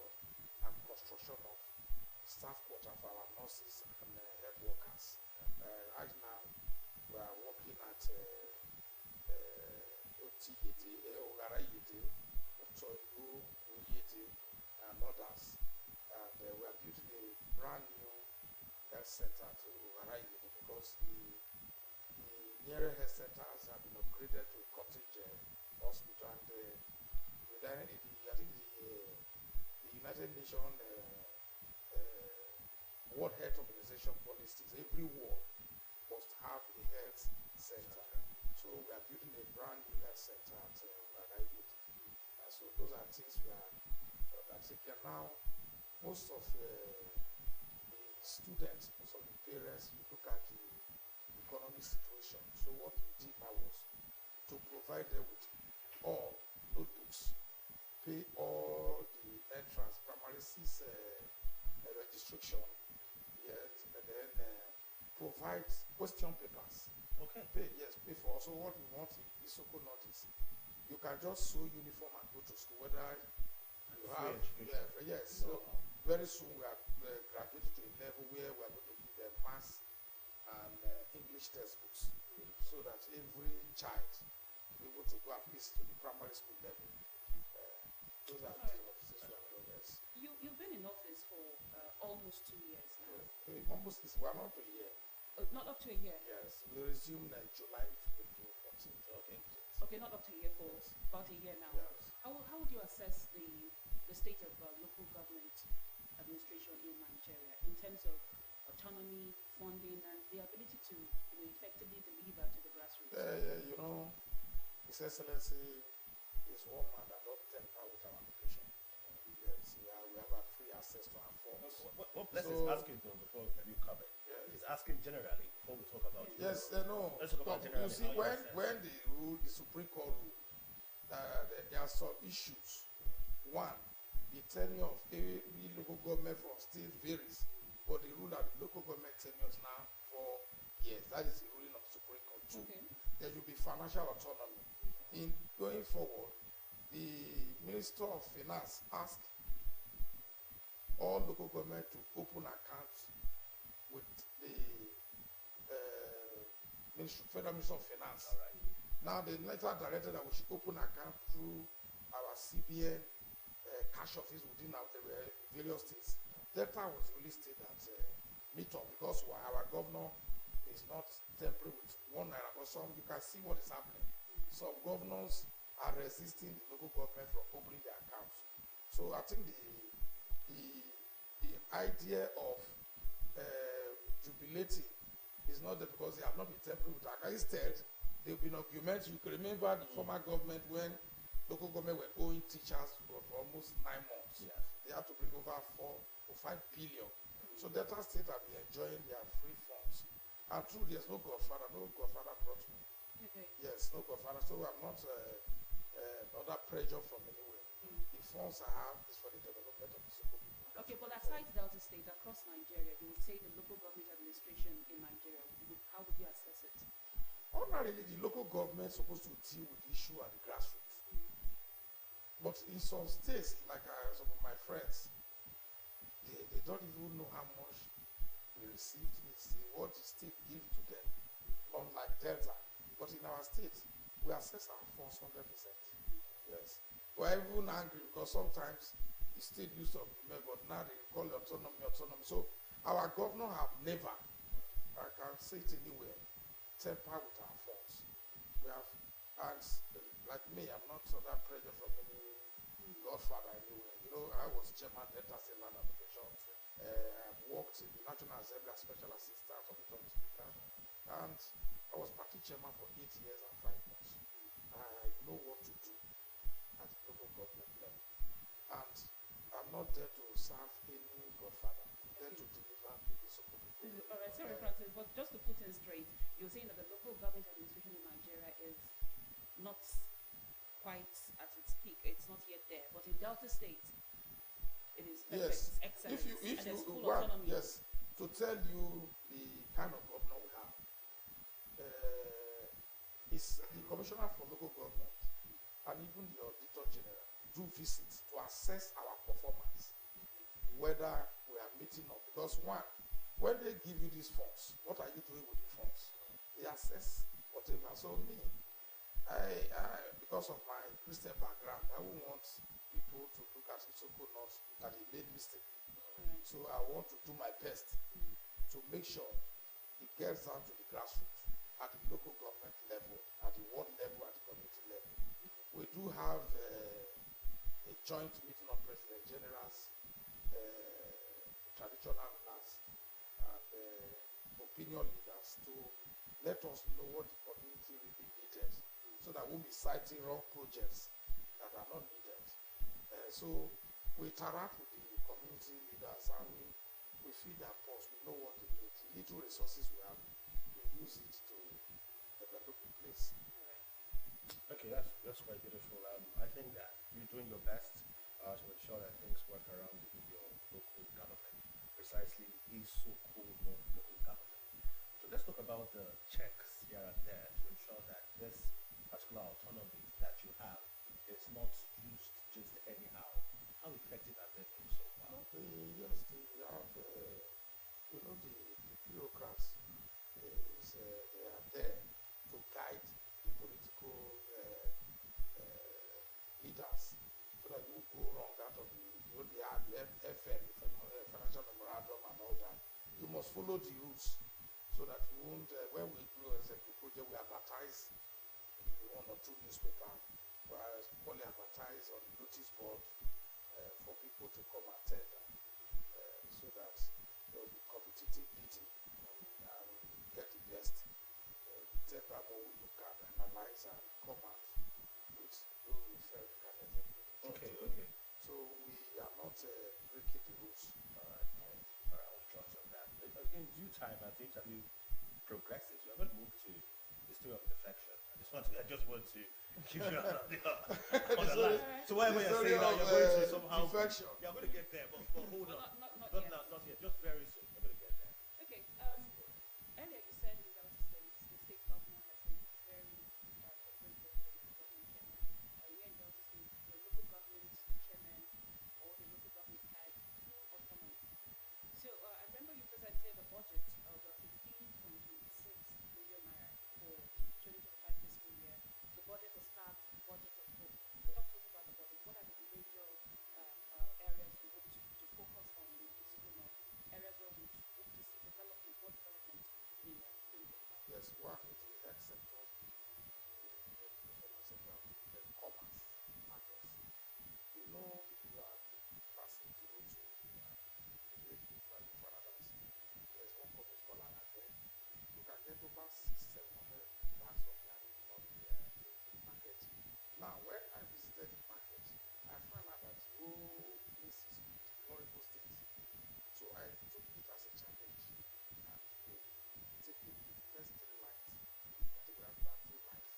and construction of staff quarter for our nurses and health workers. Right now, we are working at Otiyete, Ogarayete, Otoigo, Oyete, and others. And we are building a brand new health center to Ogarayete because the nearer health centers have been upgraded to cottage hospital, and I think the United Nations World Health Organization policies, every ward must have a health center. So we are building a brand new health center at so those are things we are taking now. Most of the students, most of the parents, you look at the economic situation. So what we did now was to provide them with all notebooks, pay all the entrance, primary six registration, yes, and then provide question papers. Okay. Pay, yes, pay for. So what we want in Isoko North is you can just sew uniform and go to school. Whether you have, yes. So very soon we are graduating to a level where we are going to give them maths and English textbooks, so that every child will be able to go at least to the primary school level. Those are the offices we are doing. Yes. You've been in office for almost 2 years now. Almost this, we are not a year. Not up to a year. Yes, we resumed July 14th. Okay. Okay, not up to a year, for about a year now. Yes. How would you assess the state of local government administration in Nigeria in terms of autonomy, funding, and the ability to effectively deliver to the grassroots? You know, His Excellency is one man that don't temper with our location. Yes, we have a free access to our funds. What Bless is asking though, before you comment, he's asking generally before we talk about. Yes, no. Let's talk about generally. You see, when the Supreme Court ruled, there are some issues. One, the tenure of every local government from state varies, but the rule that the local government tenure is now 4 years. That is the ruling of the Supreme Court. Two, there will be financial autonomy. In going forward, the Minister of Finance asked all local government to open accounts with the Federal Ministry of Finance. All right. Now the letter directed that we should open account through our CBN cash office within our various states. That time was released at meet up because our governor is not temporary with 1 naira, but some you can see what is happening. Some governors are resisting the local government from opening their accounts. So I think the idea of jubilating is not that because they have not been temporary with accounts. Instead, they've been augmented. You can remember the former government when local government were owing teachers for almost 9 months. Yes. They had to bring over 4 or 5 billion. So Delta State have been enjoying their free funds. And true, there's no godfather brought me. Okay. Yes, no godfather. So I'm not under pressure from anywhere. The funds I have is for the development of the Soko people. Okay, but aside Delta State, across Nigeria, you would say the local government administration in Nigeria, how would you assess it? Ordinarily, the local government is supposed to deal with the issue at the grassroots. But in some states, like some of my friends, they don't even know how much we received. It's what the state gives to them, unlike Delta. But in our state, we assess our funds 100%. Yes. We're even angry because sometimes the state used to be, but now they call it autonomy. So our governor have never, I can say it anywhere, temper with our funds. We have, and like me, I'm not under pressure from any godfather anywhere. You know, I was chairman of Delta State Land Application. I've worked in the National Assembly as Special Assistant of the Deputy Speaker, and I was party chairman for 8 years and 5 months. I know what to do at the local government level, and I'm not there to serve any godfather. I'm there to deliver to the Soko people. All right, sorry, Francis, but just to put in straight, you're saying that the local government administration in Nigeria is not quite at its peak. It's not yet there. But in Delta State, it is perfect. Yes. It's excellent. If you and there's full well, autonomy. yes, to tell you the kind of governor we have, is the Commissioner for Local Government and even the Auditor General do visit to assess our performance, whether we are meeting up. Because one, when they give you these funds, what are you doing with the funds? They assess whatever. So me, I because of my Christian background, I won't want people to look at Isoko North that they made mistake. So I want to do my best to make sure it gets down to the grassroots, at the local government level, at the ward level, at the community level. We do have a joint meeting of President Generals, traditional rulers, and opinion leaders to let us know what the community really needed, so that we'll be citing wrong projects that are not needed. So we interact with the community leaders and we feed their pulse. We know what they need. The little resources we have, we use it to develop the place. Okay, that's quite beautiful. I think that you're doing your best to ensure that things work around your local government. Precisely, Isoko North local government. So let's talk about the checks here and there to ensure that this particular autonomy that you have is not used just anyhow. How effective have they been so far? Yes, they have, the bureaucrats, they are there to guide the political leaders so that you won't go wrong out of the FM, financial memorandum and all that. You must follow the rules so that you won't, when we do as a project, we advertise in one or two newspaper, whereas only advertise on notice board for people to come and tender, so that there will be competitive bidding and get the best. Tender will look at, analyze, and come out with those we felt can execute. Okay. So we are not breaking the rules. All right. I'll trust on that. In due time, as the interview progresses, we are going to move to the story of defection. I just want to keep you on the line. So whatever you're saying now, you're going to somehow. Defection. You're going to get there, but hold on. Not Not yet. Just very soon. You're going to get there. Okay. Earlier you said in Delta State, the state government has been very cooperative with the local government chairman. Here in Delta State, the local government chairman or the local government had full autonomy. So I remember you presented a budget of 15.26 billion naira for 2025 fiscal year. The budget was tagged budget of hope. Talk to us about the budget. What are the major areas you hope to focus on in fiscal north? Areas where we hope to see development, what development in 2025? Yes, one is the health sector, the educational sector, the commerce, markets. You know, you are passing through to great paradise. There's one company called Alagbe. You can get over 600-700 bags of garri from the market. Now, when I visited the market, I found out that the whole place is deplorable state. So I took it as a challenge, and we've taken the first 3 lines. I think we have about 3 lines.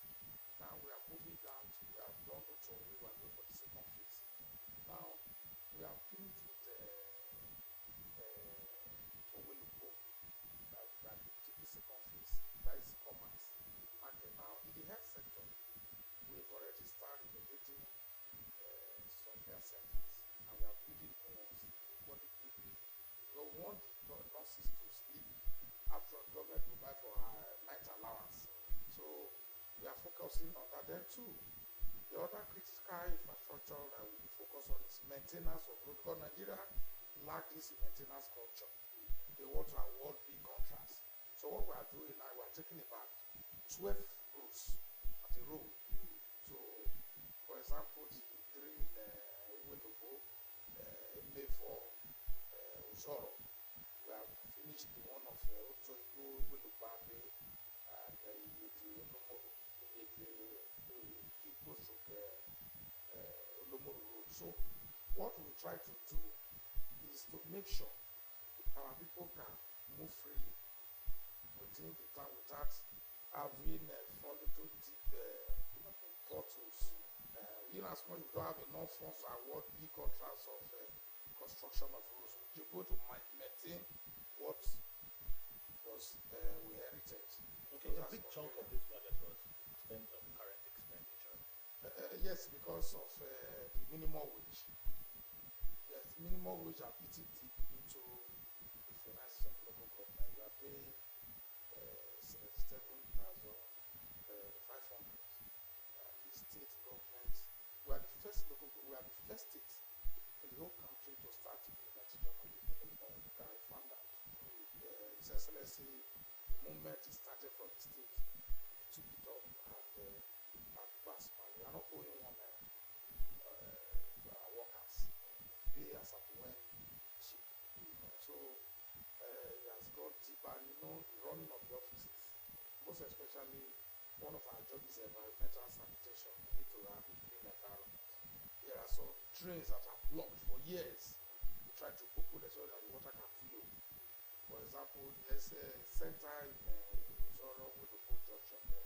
Now we are moving down to, we have done the tour, we are going for the second phase. Now we are finished with Owelupo, that we take the second phase. That is commerce. Market. Now in the health sector, we've already started innovating some health centers, and we are building homes, body delivery. We want the nurses to sleep after government will buy for night allowance. So we are focusing on that. Then too, the other critical infrastructure that we focus on is maintenance of road. Because Nigeria lack this maintenance culture. They want to award big contracts. So what we are doing now, we are taking about 12 routes at a road. So, for example, the 3 Welubo, M4, Uzoro. We have finished the one of Otoigo, Welubande, and the Olomoro, Olomoro Road. So, what we try to do is to make sure our people can move freely within the town without having fall into deep potholes. In as much as we don't have enough funds to award big contracts of construction of roads, we're going to maintain what was we herited. Okay, a big chunk of this budget was spent on current expenditure. Yes, because of the minimum wage. Yes, minimum wage are eating deep into the finances of local government. We are paying 77,500. The state government, we are the first state in the whole country to start implementing the minimum. You can find that. His Excellency, the moment it started from the state, took it up and passed. We are not owing one to our workers. Pay as at when cheap. So it has got deeper. You know, the running of the offices, most especially one of our jobs is environmental sanitation. We need to have a clean environment. There are some drains that are blocked for years. We try to open it so that the water can flow. For example, there's a center in Uzoro with the boat junction there,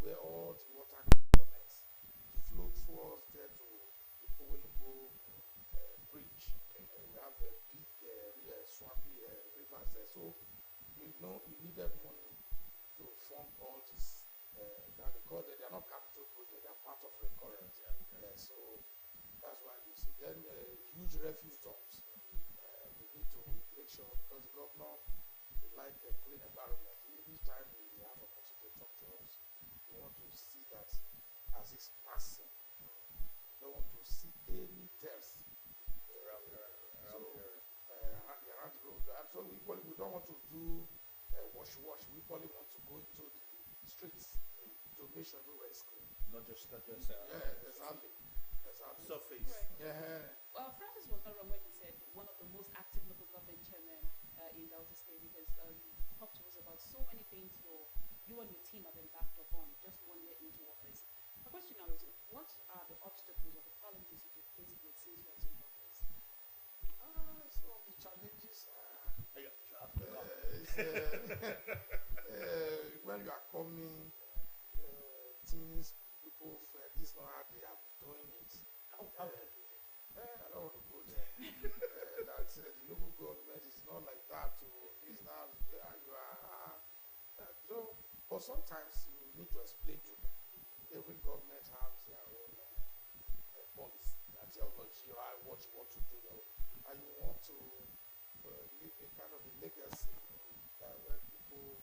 where all the water connects to flow towards there to the Owelubo bridge. We have a big swampy rivers there. So, you know, you needed money to fund all this. Now they call it, they are not capital project, they are part of recurrent. So that's why you see then huge refuse dumps. We need to make sure because the governor would like a clean environment. Each time we have a opportunity to talk to us, we want to see that as it's passing. We don't want to see any tears around the road. And so we don't want to do wash. We probably want to go into the streets to make sure everywhere is clean. Not just Exactly. Surface. Right. Yeah. Francis was not wrong when he said one of the most active local government chairmen in Delta State because you talked to us about so many things you and your team have embarked upon just 1 year into office. My question now is, what are the obstacles or the challenges you faced with since you have taken office? Some of the challenges when you are coming, things people feel this is not how they are doing it. I don't want to go there. That's the local government is not like that. This now you are. So, but sometimes you need to explain to them. Every government has their own policy, ideology, or what you want to do, and you want to leave a kind of a legacy where people,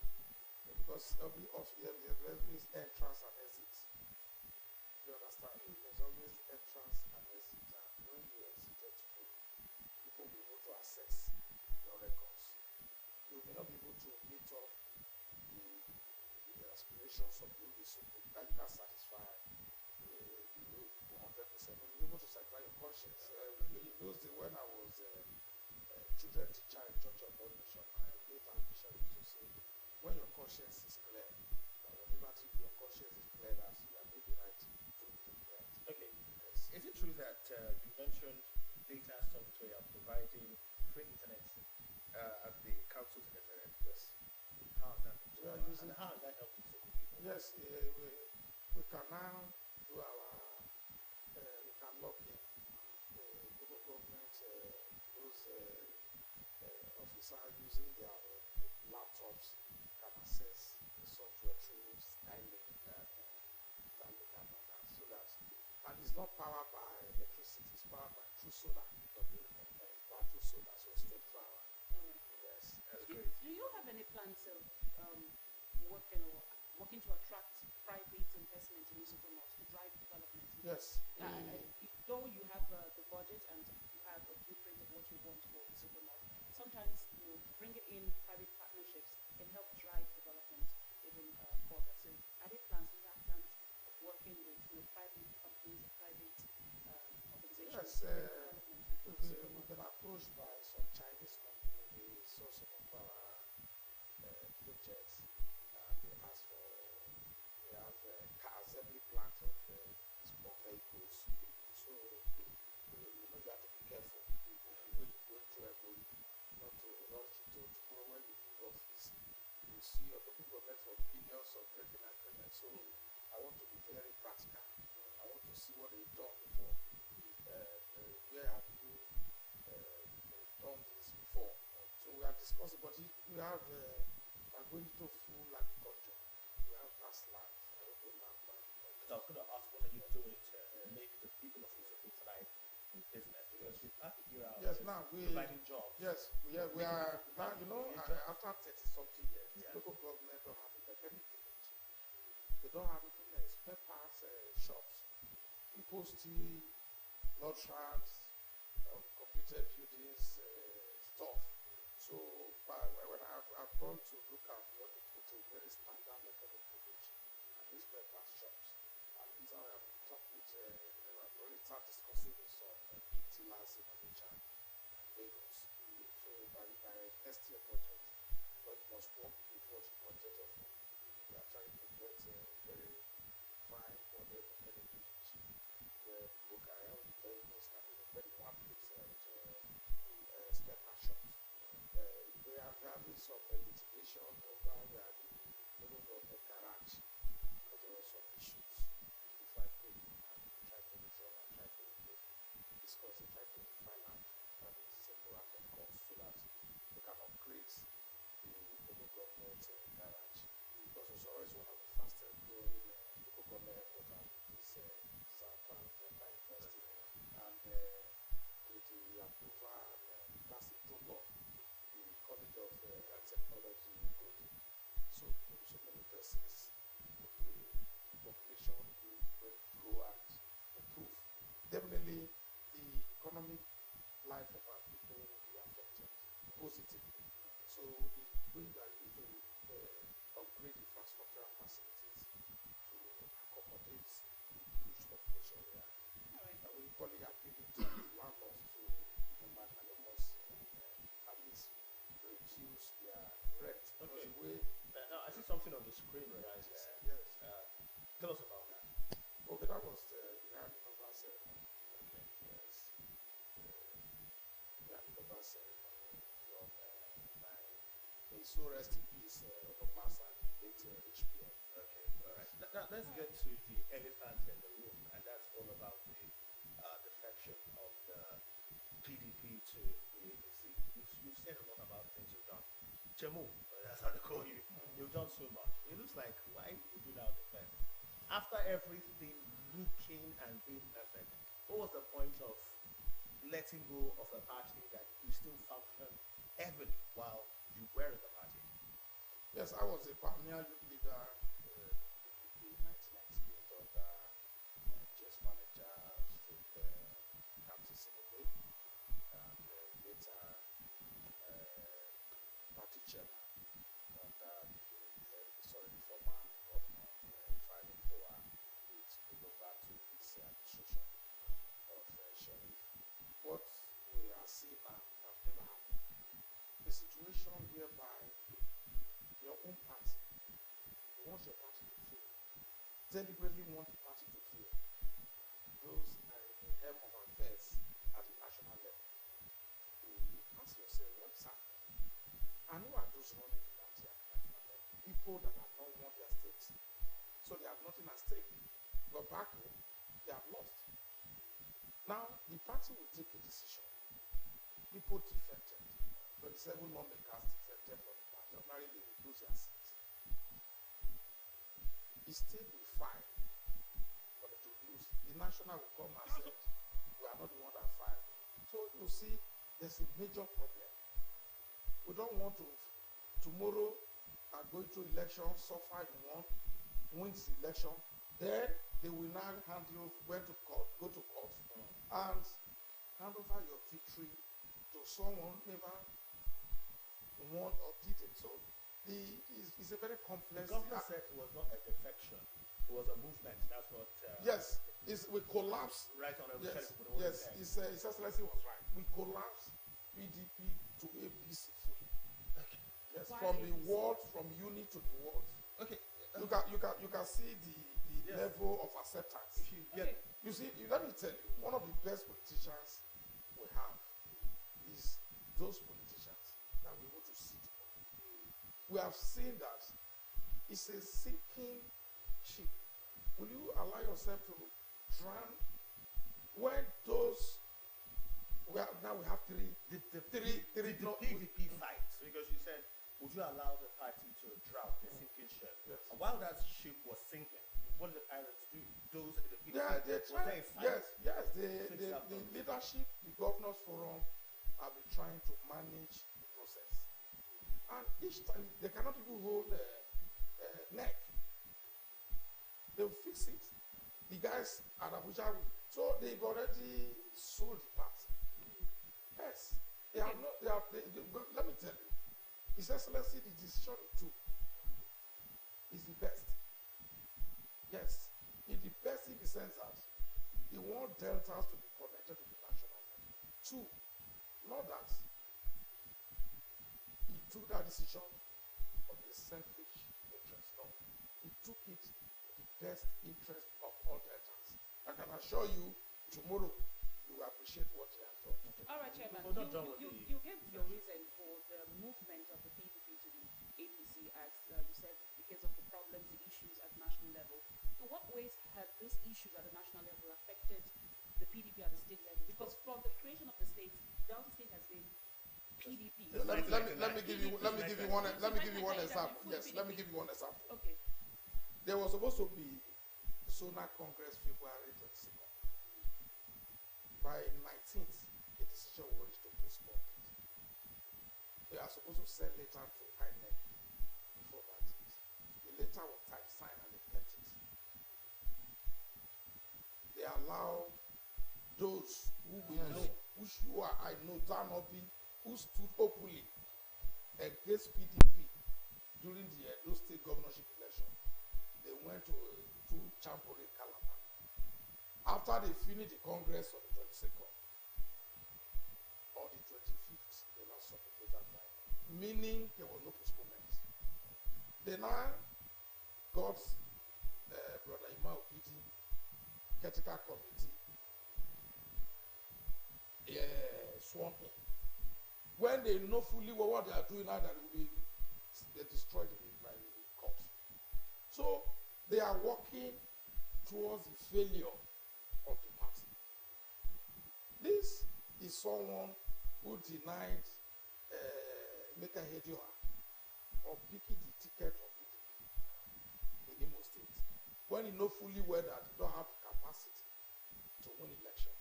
because every off here there's always entrance and exit. You understand? There's always entrance and exit, and when you exit, people will be able to access your records. You may not be able to meet up the aspirations of the Superior. You can satisfy the 100%. You'll be able to satisfy your conscience. In those days when I was children teacher in Church of God Mission, my late ambition was to say, when your conscience is clear, whenever your conscience is clear, that you are doing the right thing, doing the right thing. Okay. Yes. Is it true that you mentioned data software providing free internet at the council's internet? Yes. How has that been? And how has that helped you? Yes, we can now do we can log in local government, those officers using their laptops can access the software through Skylink and so that, and it's not powered by electricity, it's powered by through solar. It's powered through solar, so it's 24 hours. Yes, that's great. Do you have any plans of working to attract private investment in Isuku North to drive development? Yes. Though you have the budget and you have a blueprint of what you want for Isuku North, sometimes bringing in private partnerships can help drive development even further. So are there plans? Do you have plans of working with private companies, private organizations? Yes. We've been approached by some Chinese companies. They saw some of our projects. They ask for, they have a car assembly plant of small vehicles. So, you have to be careful when you go into a building, not to rush into tomorrow when you leave office. You see your local government for billions of breaking agreement. So, I want to be very practical. I want to see what they've done before. Where have you done this before? So, we are discussing, but we have. I'm going to full agriculture. We have vast land. I don't know land. I was going to ask, what are you doing to make the people of Isuku thrive in business? Because we've had to hear out now providing jobs. Yes, we are now, after 30-something years, local government don't have a mechanic village. They don't have even spare parts shops. People still not trans, completed buildings, stuff. So when I've gone to look at what they put a very standard mechanic village and these spare parts shops, and these are talking with I've already started discussing with some big dealers in Abuja and Lagos. So by next year project, but it must work before the budget of we are trying to get a very fine model mechanic village where people can help the vehicles and very one place spare parts shops. We are having some litigation over where the local government garage, but there were some issues. If I could try to resolve and try to discuss it, try to find out that it's simple and of course so that we can upgrade the local government garage. Because is one of the fastest growing local government headquarters. This Southern University, and with the approval and that's the prologue, the College of Health Technology Group. So many persons, the population will grow and improve. Definitely, the economic life of our people will be affected positively. So it brings that we to upgrade infrastructural facilities to accommodate the huge population here. All right. And we equally appealing to landlords to magnanimous at least reduce their rent. Okay. The way, Now, I see something on the screen right there. yes. Tell us about that. Okay, that was the handover ceremony. Okay. Yes. The handover ceremony from my may so rest in peace, Pasa, late HPM. Okay, all right. Now, let's get to the elephant in the room, and that's all about the defection of the PDP to the APC. You've said a lot about things you've done. Chemu, that's how they call you. You've done so much. It looks like, why would you now defend? After everything looking and being perfect, what was the point of letting go of a party that you still function heavily while you were in the party? Yes, I was a pioneer youth leader in 1998 under chess manager, Kamsi Sinobe, and later party chairman under the former governor, Friday Poa, which moved over to this administration of Sheriff. What we are seeing now have never happened. The situation whereby your own party, you want your party to fail, deliberately want the party to fail. Those are in the helm of affairs at the national level. You ask yourself, what is happening? And who are those running the party at the national level? People that have not won their stakes. So they have nothing at stake. But back home, they have lost. Now, the party will take a decision. People defected. 27 lawmakers defected from the party. Ordinarily, they will lose their seats. The state will fight for them to lose. The national will come and say, we are not the one that fight. So you see, there's a major problem. We don't want to, tomorrow, are going through election, suffer in one, wins the election, then they will now hand you went to court, go to court, and hand over your victory to someone never won or did it. So it's a very complex. The government said it was not a defection; it was a movement. That's what. Yes, we collapsed. Right on. Yes, yes. His Excellency was right. We collapsed PDP to APC. Okay. Yes, Why from the APC? ward, from unit to the ward. Okay. You can see the Yes. level of acceptance. If you get You see, let me tell you, one of the best politicians we have is those politicians that we want to sit on. We have seen that it's a sinking ship. Will you allow yourself to drown when those now we have three the no, PDP fight, because you said, would you allow the party to drown the sinking ship? Yes. And while that ship was sinking, what did the pirates do? Those the PDP, they was try, there a fight? yes, Fix the that problem. leadership, the governors forum have been trying to manage the process. And each time, they cannot even hold neck. They'll fix it. The guys at Abuja, so they've already sold the party. Yes. Let me tell you, His Excellency, the decision he took is the best. Yes. It's the best in the sense that he wants deltas to be connected to the national grid. Two, not that he took that decision of a selfish interest. No. He took it in the best interest of all deltas. I can assure you, tomorrow, you will appreciate what he has done. All right, Chairman. We're not done with You gave your reason for the movement of the PDP to the APC, as you said, because of the problems, the issues at national level. In what ways have those issues at the national level affected the PDP at the state level? Because from the creation of the state, Delta State has been PDP. Let me give you one example. Yes, let me give you one example. Okay. There was supposed to be Sonar Congress February 22nd. By 19th, a decision was reached to postpone it. They are supposed to send letter to INEC before that. The letter was typed, signed, and they kept it. They allow those who we know, I know, Zanobi, who stood openly against PDP during the Edo State governorship election. They went to Champore, Calabar. After they finished the Congress on the 22nd or the 25th, they now submitted that time, meaning there was no postponement. They now got Brother Ima Opidi, Critical Committee, sworn in. When they know fully well what they are doing now, that will be they destroyed by the court. So they are working towards the failure of the party. This is someone who denied Meka Hedioha of picking the ticket of in Imo State, when he know fully well that he don't have the capacity to win election.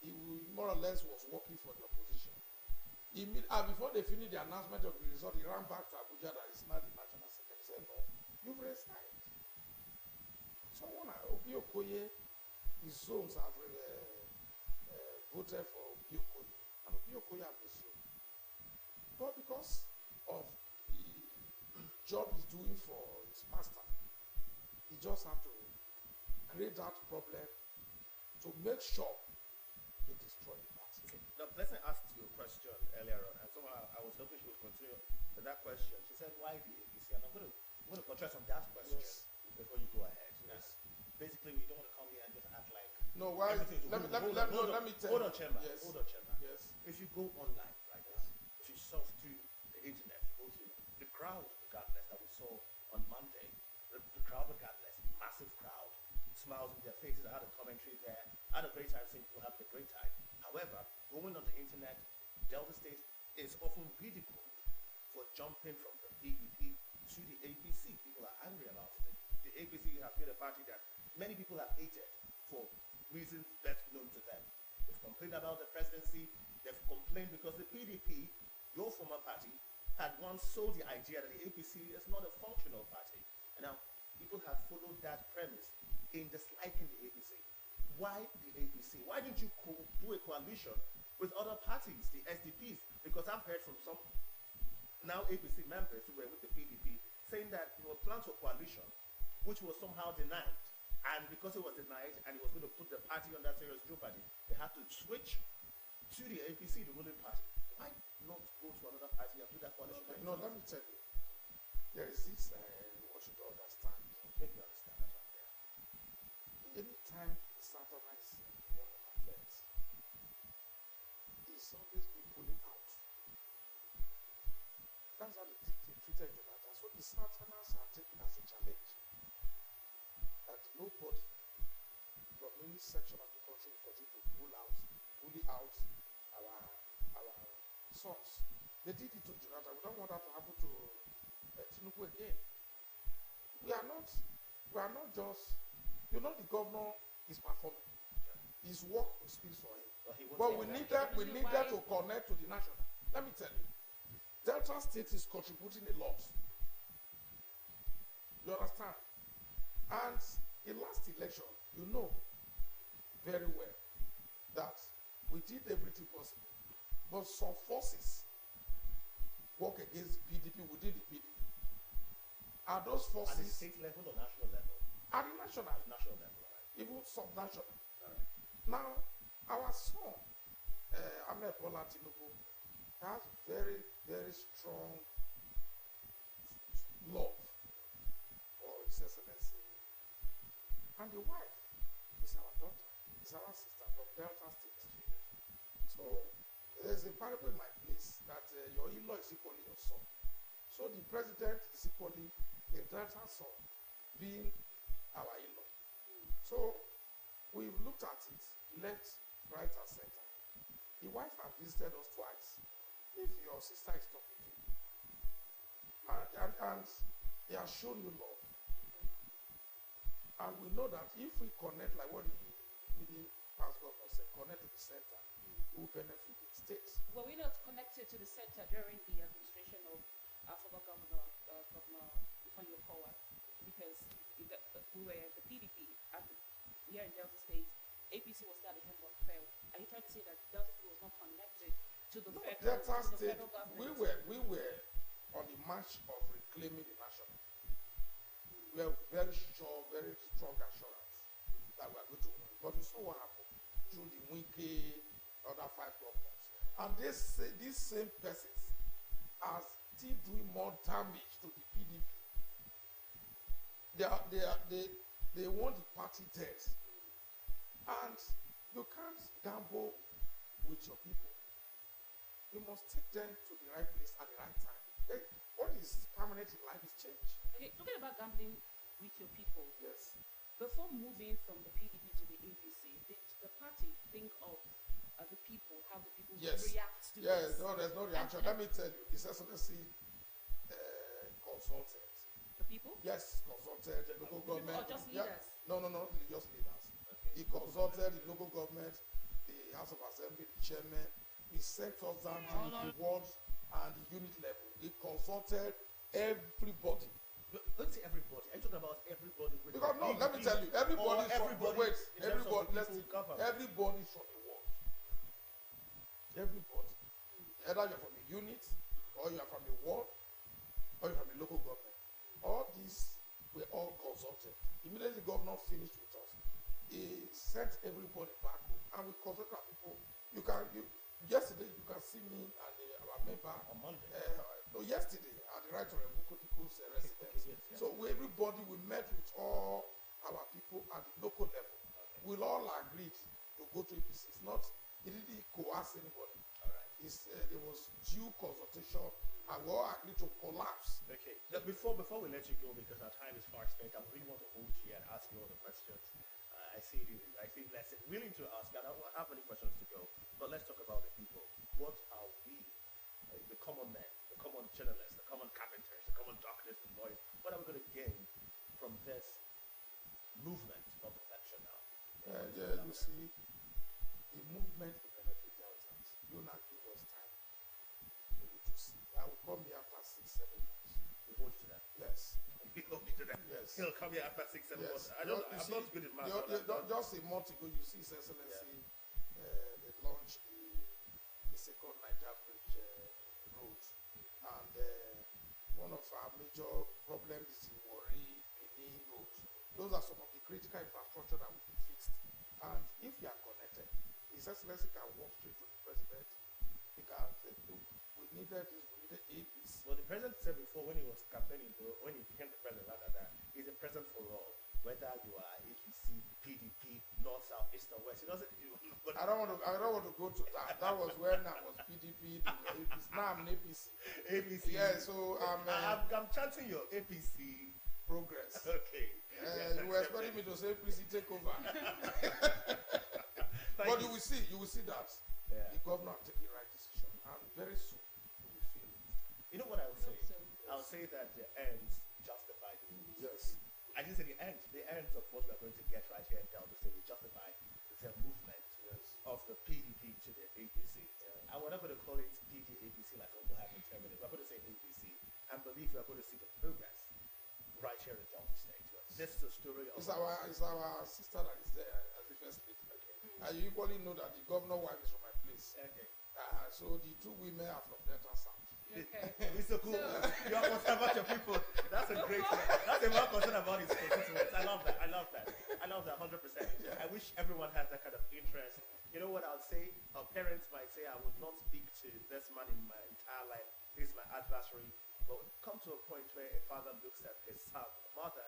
He more or less was working for the opposition. Before they finished the announcement of the result, he ran back to Abuja that is not the national secretary. He said, no, you've resigned. Someone, Obi Okoye, his sons have voted for Obi Okoye. And Obi Okoye appreciates. But because of the job he's doing for his master, he just had to create that problem to make sure he destroy the party. Okay. The person asked you a question earlier on, and somehow I was hoping she would continue with that question. She said, why the ABC? And I'm going to contrast on that question before you go ahead. Yes. Basically, we don't want to come here and just act like no. Why? Let me tell you. Hold on, Chairman. Yes. Hold on, Chairman. Yes. If you go online right now, if you surf through the internet, you go through the crowd, regardless, that we saw on Monday, the crowd, regardless, massive crowd, smiles on their faces. I had a commentary there. I had a great time seeing people having a great time. However, going on the internet, Delta State is often ridiculed for jumping from the PDP to the APC. People are angry about it. The APC has been a party that many people have hated for reasons best known to them. They've complained about the presidency. They've complained because the PDP, your former party, had once sold the idea that the APC is not a functional party. And now people have followed that premise in disliking the APC. Why the APC? Why didn't you do a coalition with other parties, the SDPs? Because I've heard from some now APC members who were with the PDP saying that there were plans for coalition, which was somehow denied. And because it was denied and it was going to put the party under serious jeopardy, they had to switch to the APC, the ruling party. Why not go to another party and do that coalition? Okay. No, let me tell you. There is this, what should you understand? Make me understand that right there. Anytime satanize affairs, it's always been pulling out. That's how they treated Jonathan. So the Satanists are taken as a challenge that nobody from any section of the country will continue to bully out our sons. They did it to Jonathan. We don't want that to happen to Tinubu again. We are not just, the governor is performing. His work speaks for him. But we need that to connect to the national. Let me tell you, Delta State is contributing a lot. You understand? And in last election, you know very well that we did everything possible. But some forces work against the PDP within the PDP. Are those forces at the state level or national level? At the national level, right? Even subnational. Right. Now, our son, Ahmed Bola Tinubu, has very, very strong love for His Excellency. And the wife is our daughter, is our sister from Delta State. So, there's a parable in my place that your in-law is equally your son. So, the president is equally a Delta son, being our in-law. So, we've looked at it, left, right, and center. The wife has visited us twice. If your sister is talking to you, and he has shown you love, And we know that if we connect, like what the meeting past governor said, connect to the center, we will benefit the states. Were we not connected to the center during the administration of our former governor, Governor Ifeanyi Okowa? Because we were the PDP here in Delta State. APC was still at the helm of FAIL. Are you trying to say that Delta State was not connected to the Delta State, federal government? we were on the march of reclaiming the national. We are very sure, very strong assurance that we are going to win. But we saw what happened through the Wike, other 5 governors. And these same persons are still doing more damage to the PDP. They want the party test. And you can't gamble with your people. You must take them to the right place at the right time. What is permanent in life is change. Okay, talking about gambling with your people. Yes. Before moving from the PDP to the APC, did the party think of the people, how the people react to this? No, there's no reaction. Let me tell you, His Excellency consulted. The people? Yes, consulted the local government. Or just leaders? No, just leaders. He consulted the local government, the House of Assembly, the chairman. He sent us down to the wards and the unit level. He consulted everybody. Let's say everybody. I'm talking about everybody. Because no, let me tell you, everybody from the word. Everybody from the world. Everybody. Either you're from a unit, or you're from a ward, or you're from a local government. All these were all consulted. Immediately the governor finished with us. He sent everybody back home, and we consulted our people. Yesterday you can see me and our member on Monday. Yesterday at the right of Mukotiko's residence. Yes. So everybody, we met with all our people at the local level. We all agreed to go to APC. It didn't coerce anybody. All right. There was due consultation, and we all agreed to collapse. Okay. Now, before we let you go, because our time is far spent, I really want to hold you and ask you all the questions. I see Blessing willing to ask, and I don't have many questions to go, but let's talk about the people. What are we, the common men, the common journalists, the common carpenters, the common doctors and lawyers, what are we going to gain from this movement of election now? You see, the movement will benefit thousands. You not give us time. We need to see. I will come here after 6-7 months. We hold you to that. Yes. We hold you to that. Yes. He'll come here after 6-7 months. I'm not good at math. Just a month ago, you see His Excellency, they launched the second Niger Bridge road. And one of our major problems is the Warri Benin road. Those are some of the critical infrastructure that will be fixed. And if you are connected, His Excellency can walk straight to the president. He can say, look, we needed this, we needed APC. Well, the president said before, when he was campaigning, when he became the president, he's a president for all. Whether you are APC, PDP, North, South, East, or West, he doesn't. I don't want to go to that. That was when I was PDP, APC. Now I'm an APC. APC. Yeah, so I'm chanting your APC progress. Okay. You were expecting me to say APC take over. But you will see that the governor will take the right decision, and very soon you will feel it. You know what I would say? I would say that the ends justify the means. Yes. I didn't say the ends of what we are going to get right here in Delta State will justify the movement of the PDP to the APC. And we're not going to call it PD-APC like people have in Germany. We're going to say APC, and believe we are going to see the progress right here in Delta State. This is a story of... It's our sister that is there as the first lady. And you equally know that the governor wife is from my place. Okay. So the two women are from Delta South. Okay. It's so cool. You are concerned about your people. That's a great thing. That's a man concerned about his constituents. I love that. I love that 100%. Yeah. I wish everyone has that kind of interest. You know what I'll say? Our parents might say, I would not speak to this man in my entire life. He's my adversary. But come to a point where a father looks at his son, a mother,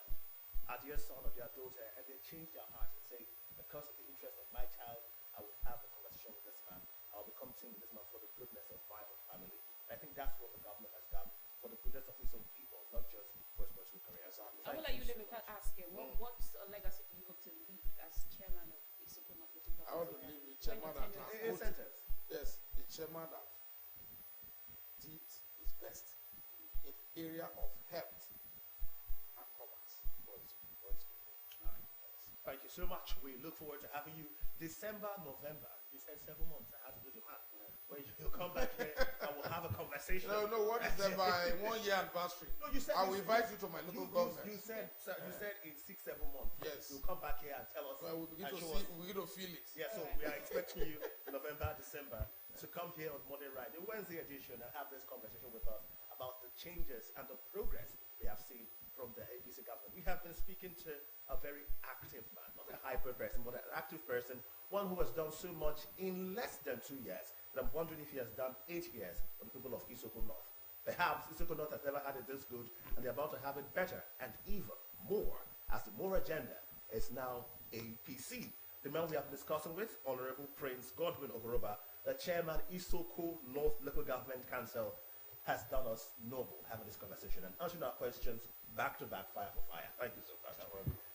at their son or their daughter, and they change their heart and say, because of the interest of my child, I will have a conversation with this man. I'll become team with this man for the goodness of my own family. I think that's what the government has done for the goodness of his own people, not just for his personal career. I will let you live without asking. What legacy do you hope to leave as chairman of Isoko Marketing? I want to leave the chairman that yes, the chairman that did his best in the area of health and commerce for his people. Thank you so much. We look forward to having you December, November. You said 7 months. I had to do the math. Where you'll come back here and we'll have a conversation. No, what is that my 1 year anniversary? No, you said I will invite you to my local government. You said in 6-7 months. Yes. You'll come back here and tell us. Well, we begin to feel it. Yeah, so we are expecting you November, December to come here on Monday Ride, the Wednesday edition, and have this conversation with us about the changes and the progress we have seen from the APC government. We have been speaking to a very active man, not a hyper person, but an active person, one who has done so much in less than 2 years. And I'm wondering if he has done 8 years for the people of Isoko North. Perhaps Isoko North has never had it this good, and they're about to have it better and even more, as the more agenda is now APC. The man we have been discussing with, Honorable Prince Godwin Ogoroba, the chairman Isoko North Local Government Council, has done us noble having this conversation and answering our questions back to back, fire for fire. Thank you so much.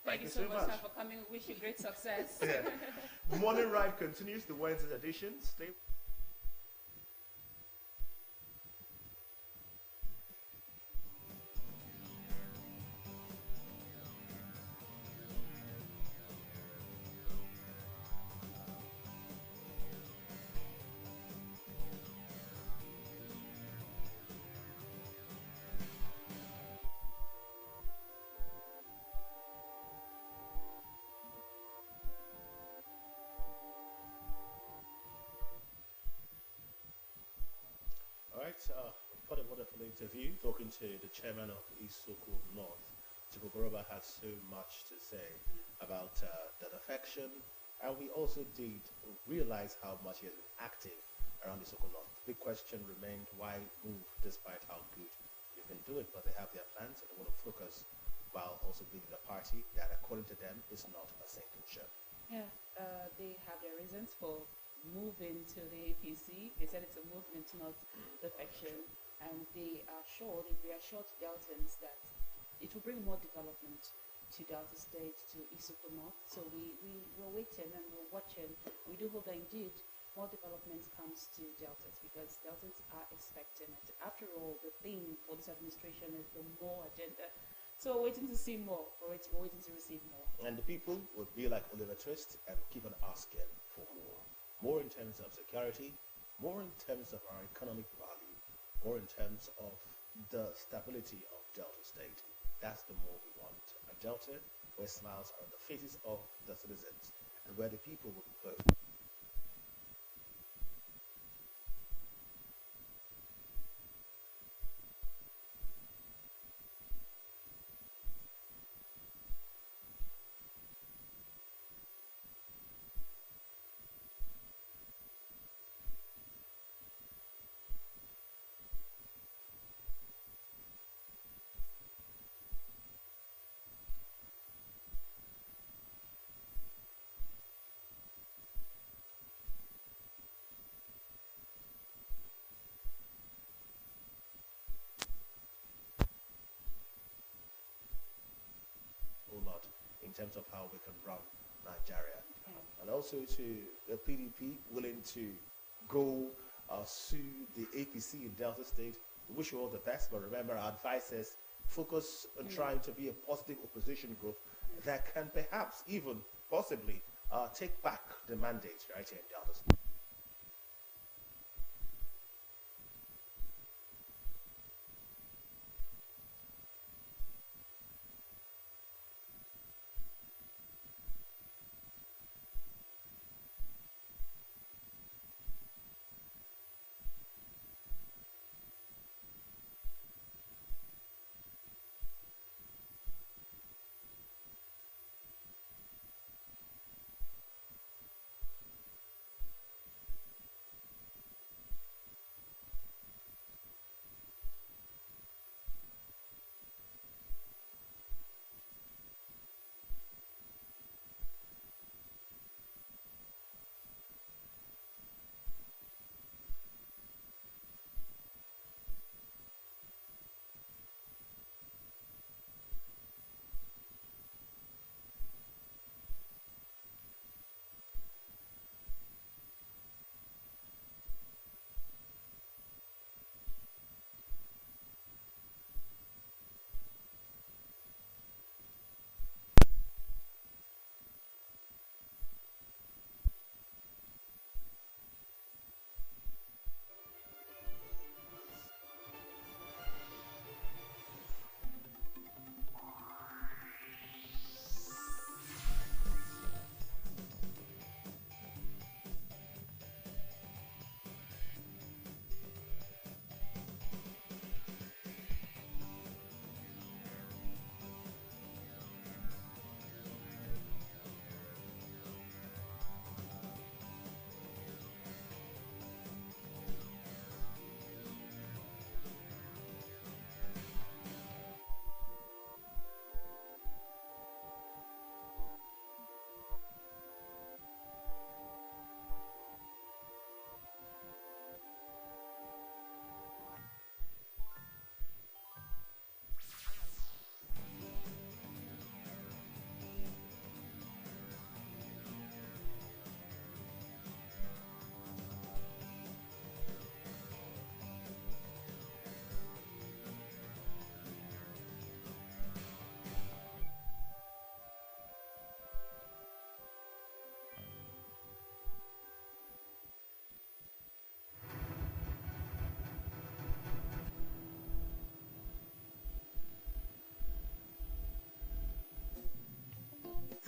Thank you so much for coming. We wish you great success. Yeah. Morning Ride continues, the Wednesday edition. Stay. What a wonderful interview, talking to the chairman of Isoko North. Chibogoroba has so much to say about that affection, and we also did realize how much he has been active around Isoko North. The question remained, why move despite how good you've been doing? But they have their plans and they want to focus while also being the party that, according to them, is not a sinking ship. Yeah, they have their reasons for moving to the APC. They said it's a movement, not defection, and they reassured Deltans that it will bring more development to Delta State, to Isoko North. So we're waiting and we're watching. We do hope that indeed more development comes to Deltas, because Deltans are expecting it. After all, the theme for this administration is the more agenda. So we're waiting to see more. We're waiting to receive more. And the people would be like Oliver Twist and keep on asking for more. More in terms of security, more in terms of our economic value, more in terms of the stability of Delta State. That's the more we want. A Delta where smiles are on the faces of the citizens and where the people will vote. Lot in terms of how we can run Nigeria, and also to the PDP willing to go sue the APC in Delta State. We wish you all the best, but remember our advice is focus on trying to be a positive opposition group that can perhaps even possibly take back the mandate right here in Delta State.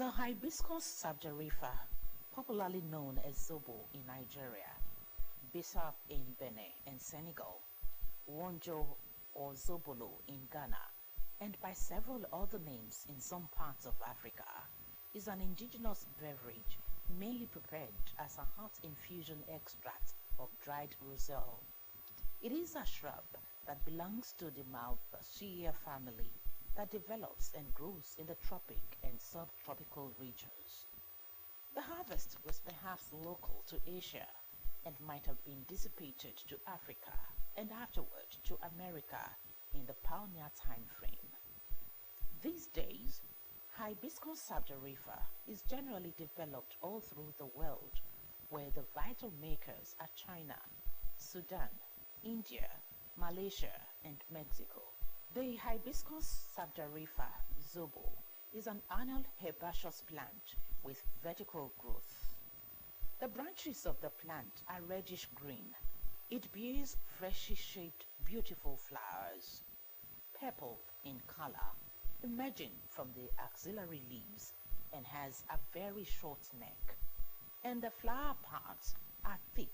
The hibiscus sabjarifa, popularly known as zobo in Nigeria, bisap in Benin and Senegal, wonjo or zobolo in Ghana, and by several other names in some parts of Africa, is an indigenous beverage mainly prepared as a hot infusion extract of dried roselle. It is a shrub that belongs to the Malvaceae family that develops and grows in the tropic and subtropical regions. The harvest was perhaps local to Asia and might have been dissipated to Africa and afterward to America in the pioneer time frame. These days, Hibiscus sabjarifa is generally developed all through the world, where the vital makers are China, Sudan, India, Malaysia, and Mexico. The Hibiscus sabjarifa zobo is an annual herbaceous plant with vertical growth. The branches of the plant are reddish green. It bears freshly shaped, beautiful flowers, purple in color, emerging from the axillary leaves, and has a very short neck. And the flower parts are thick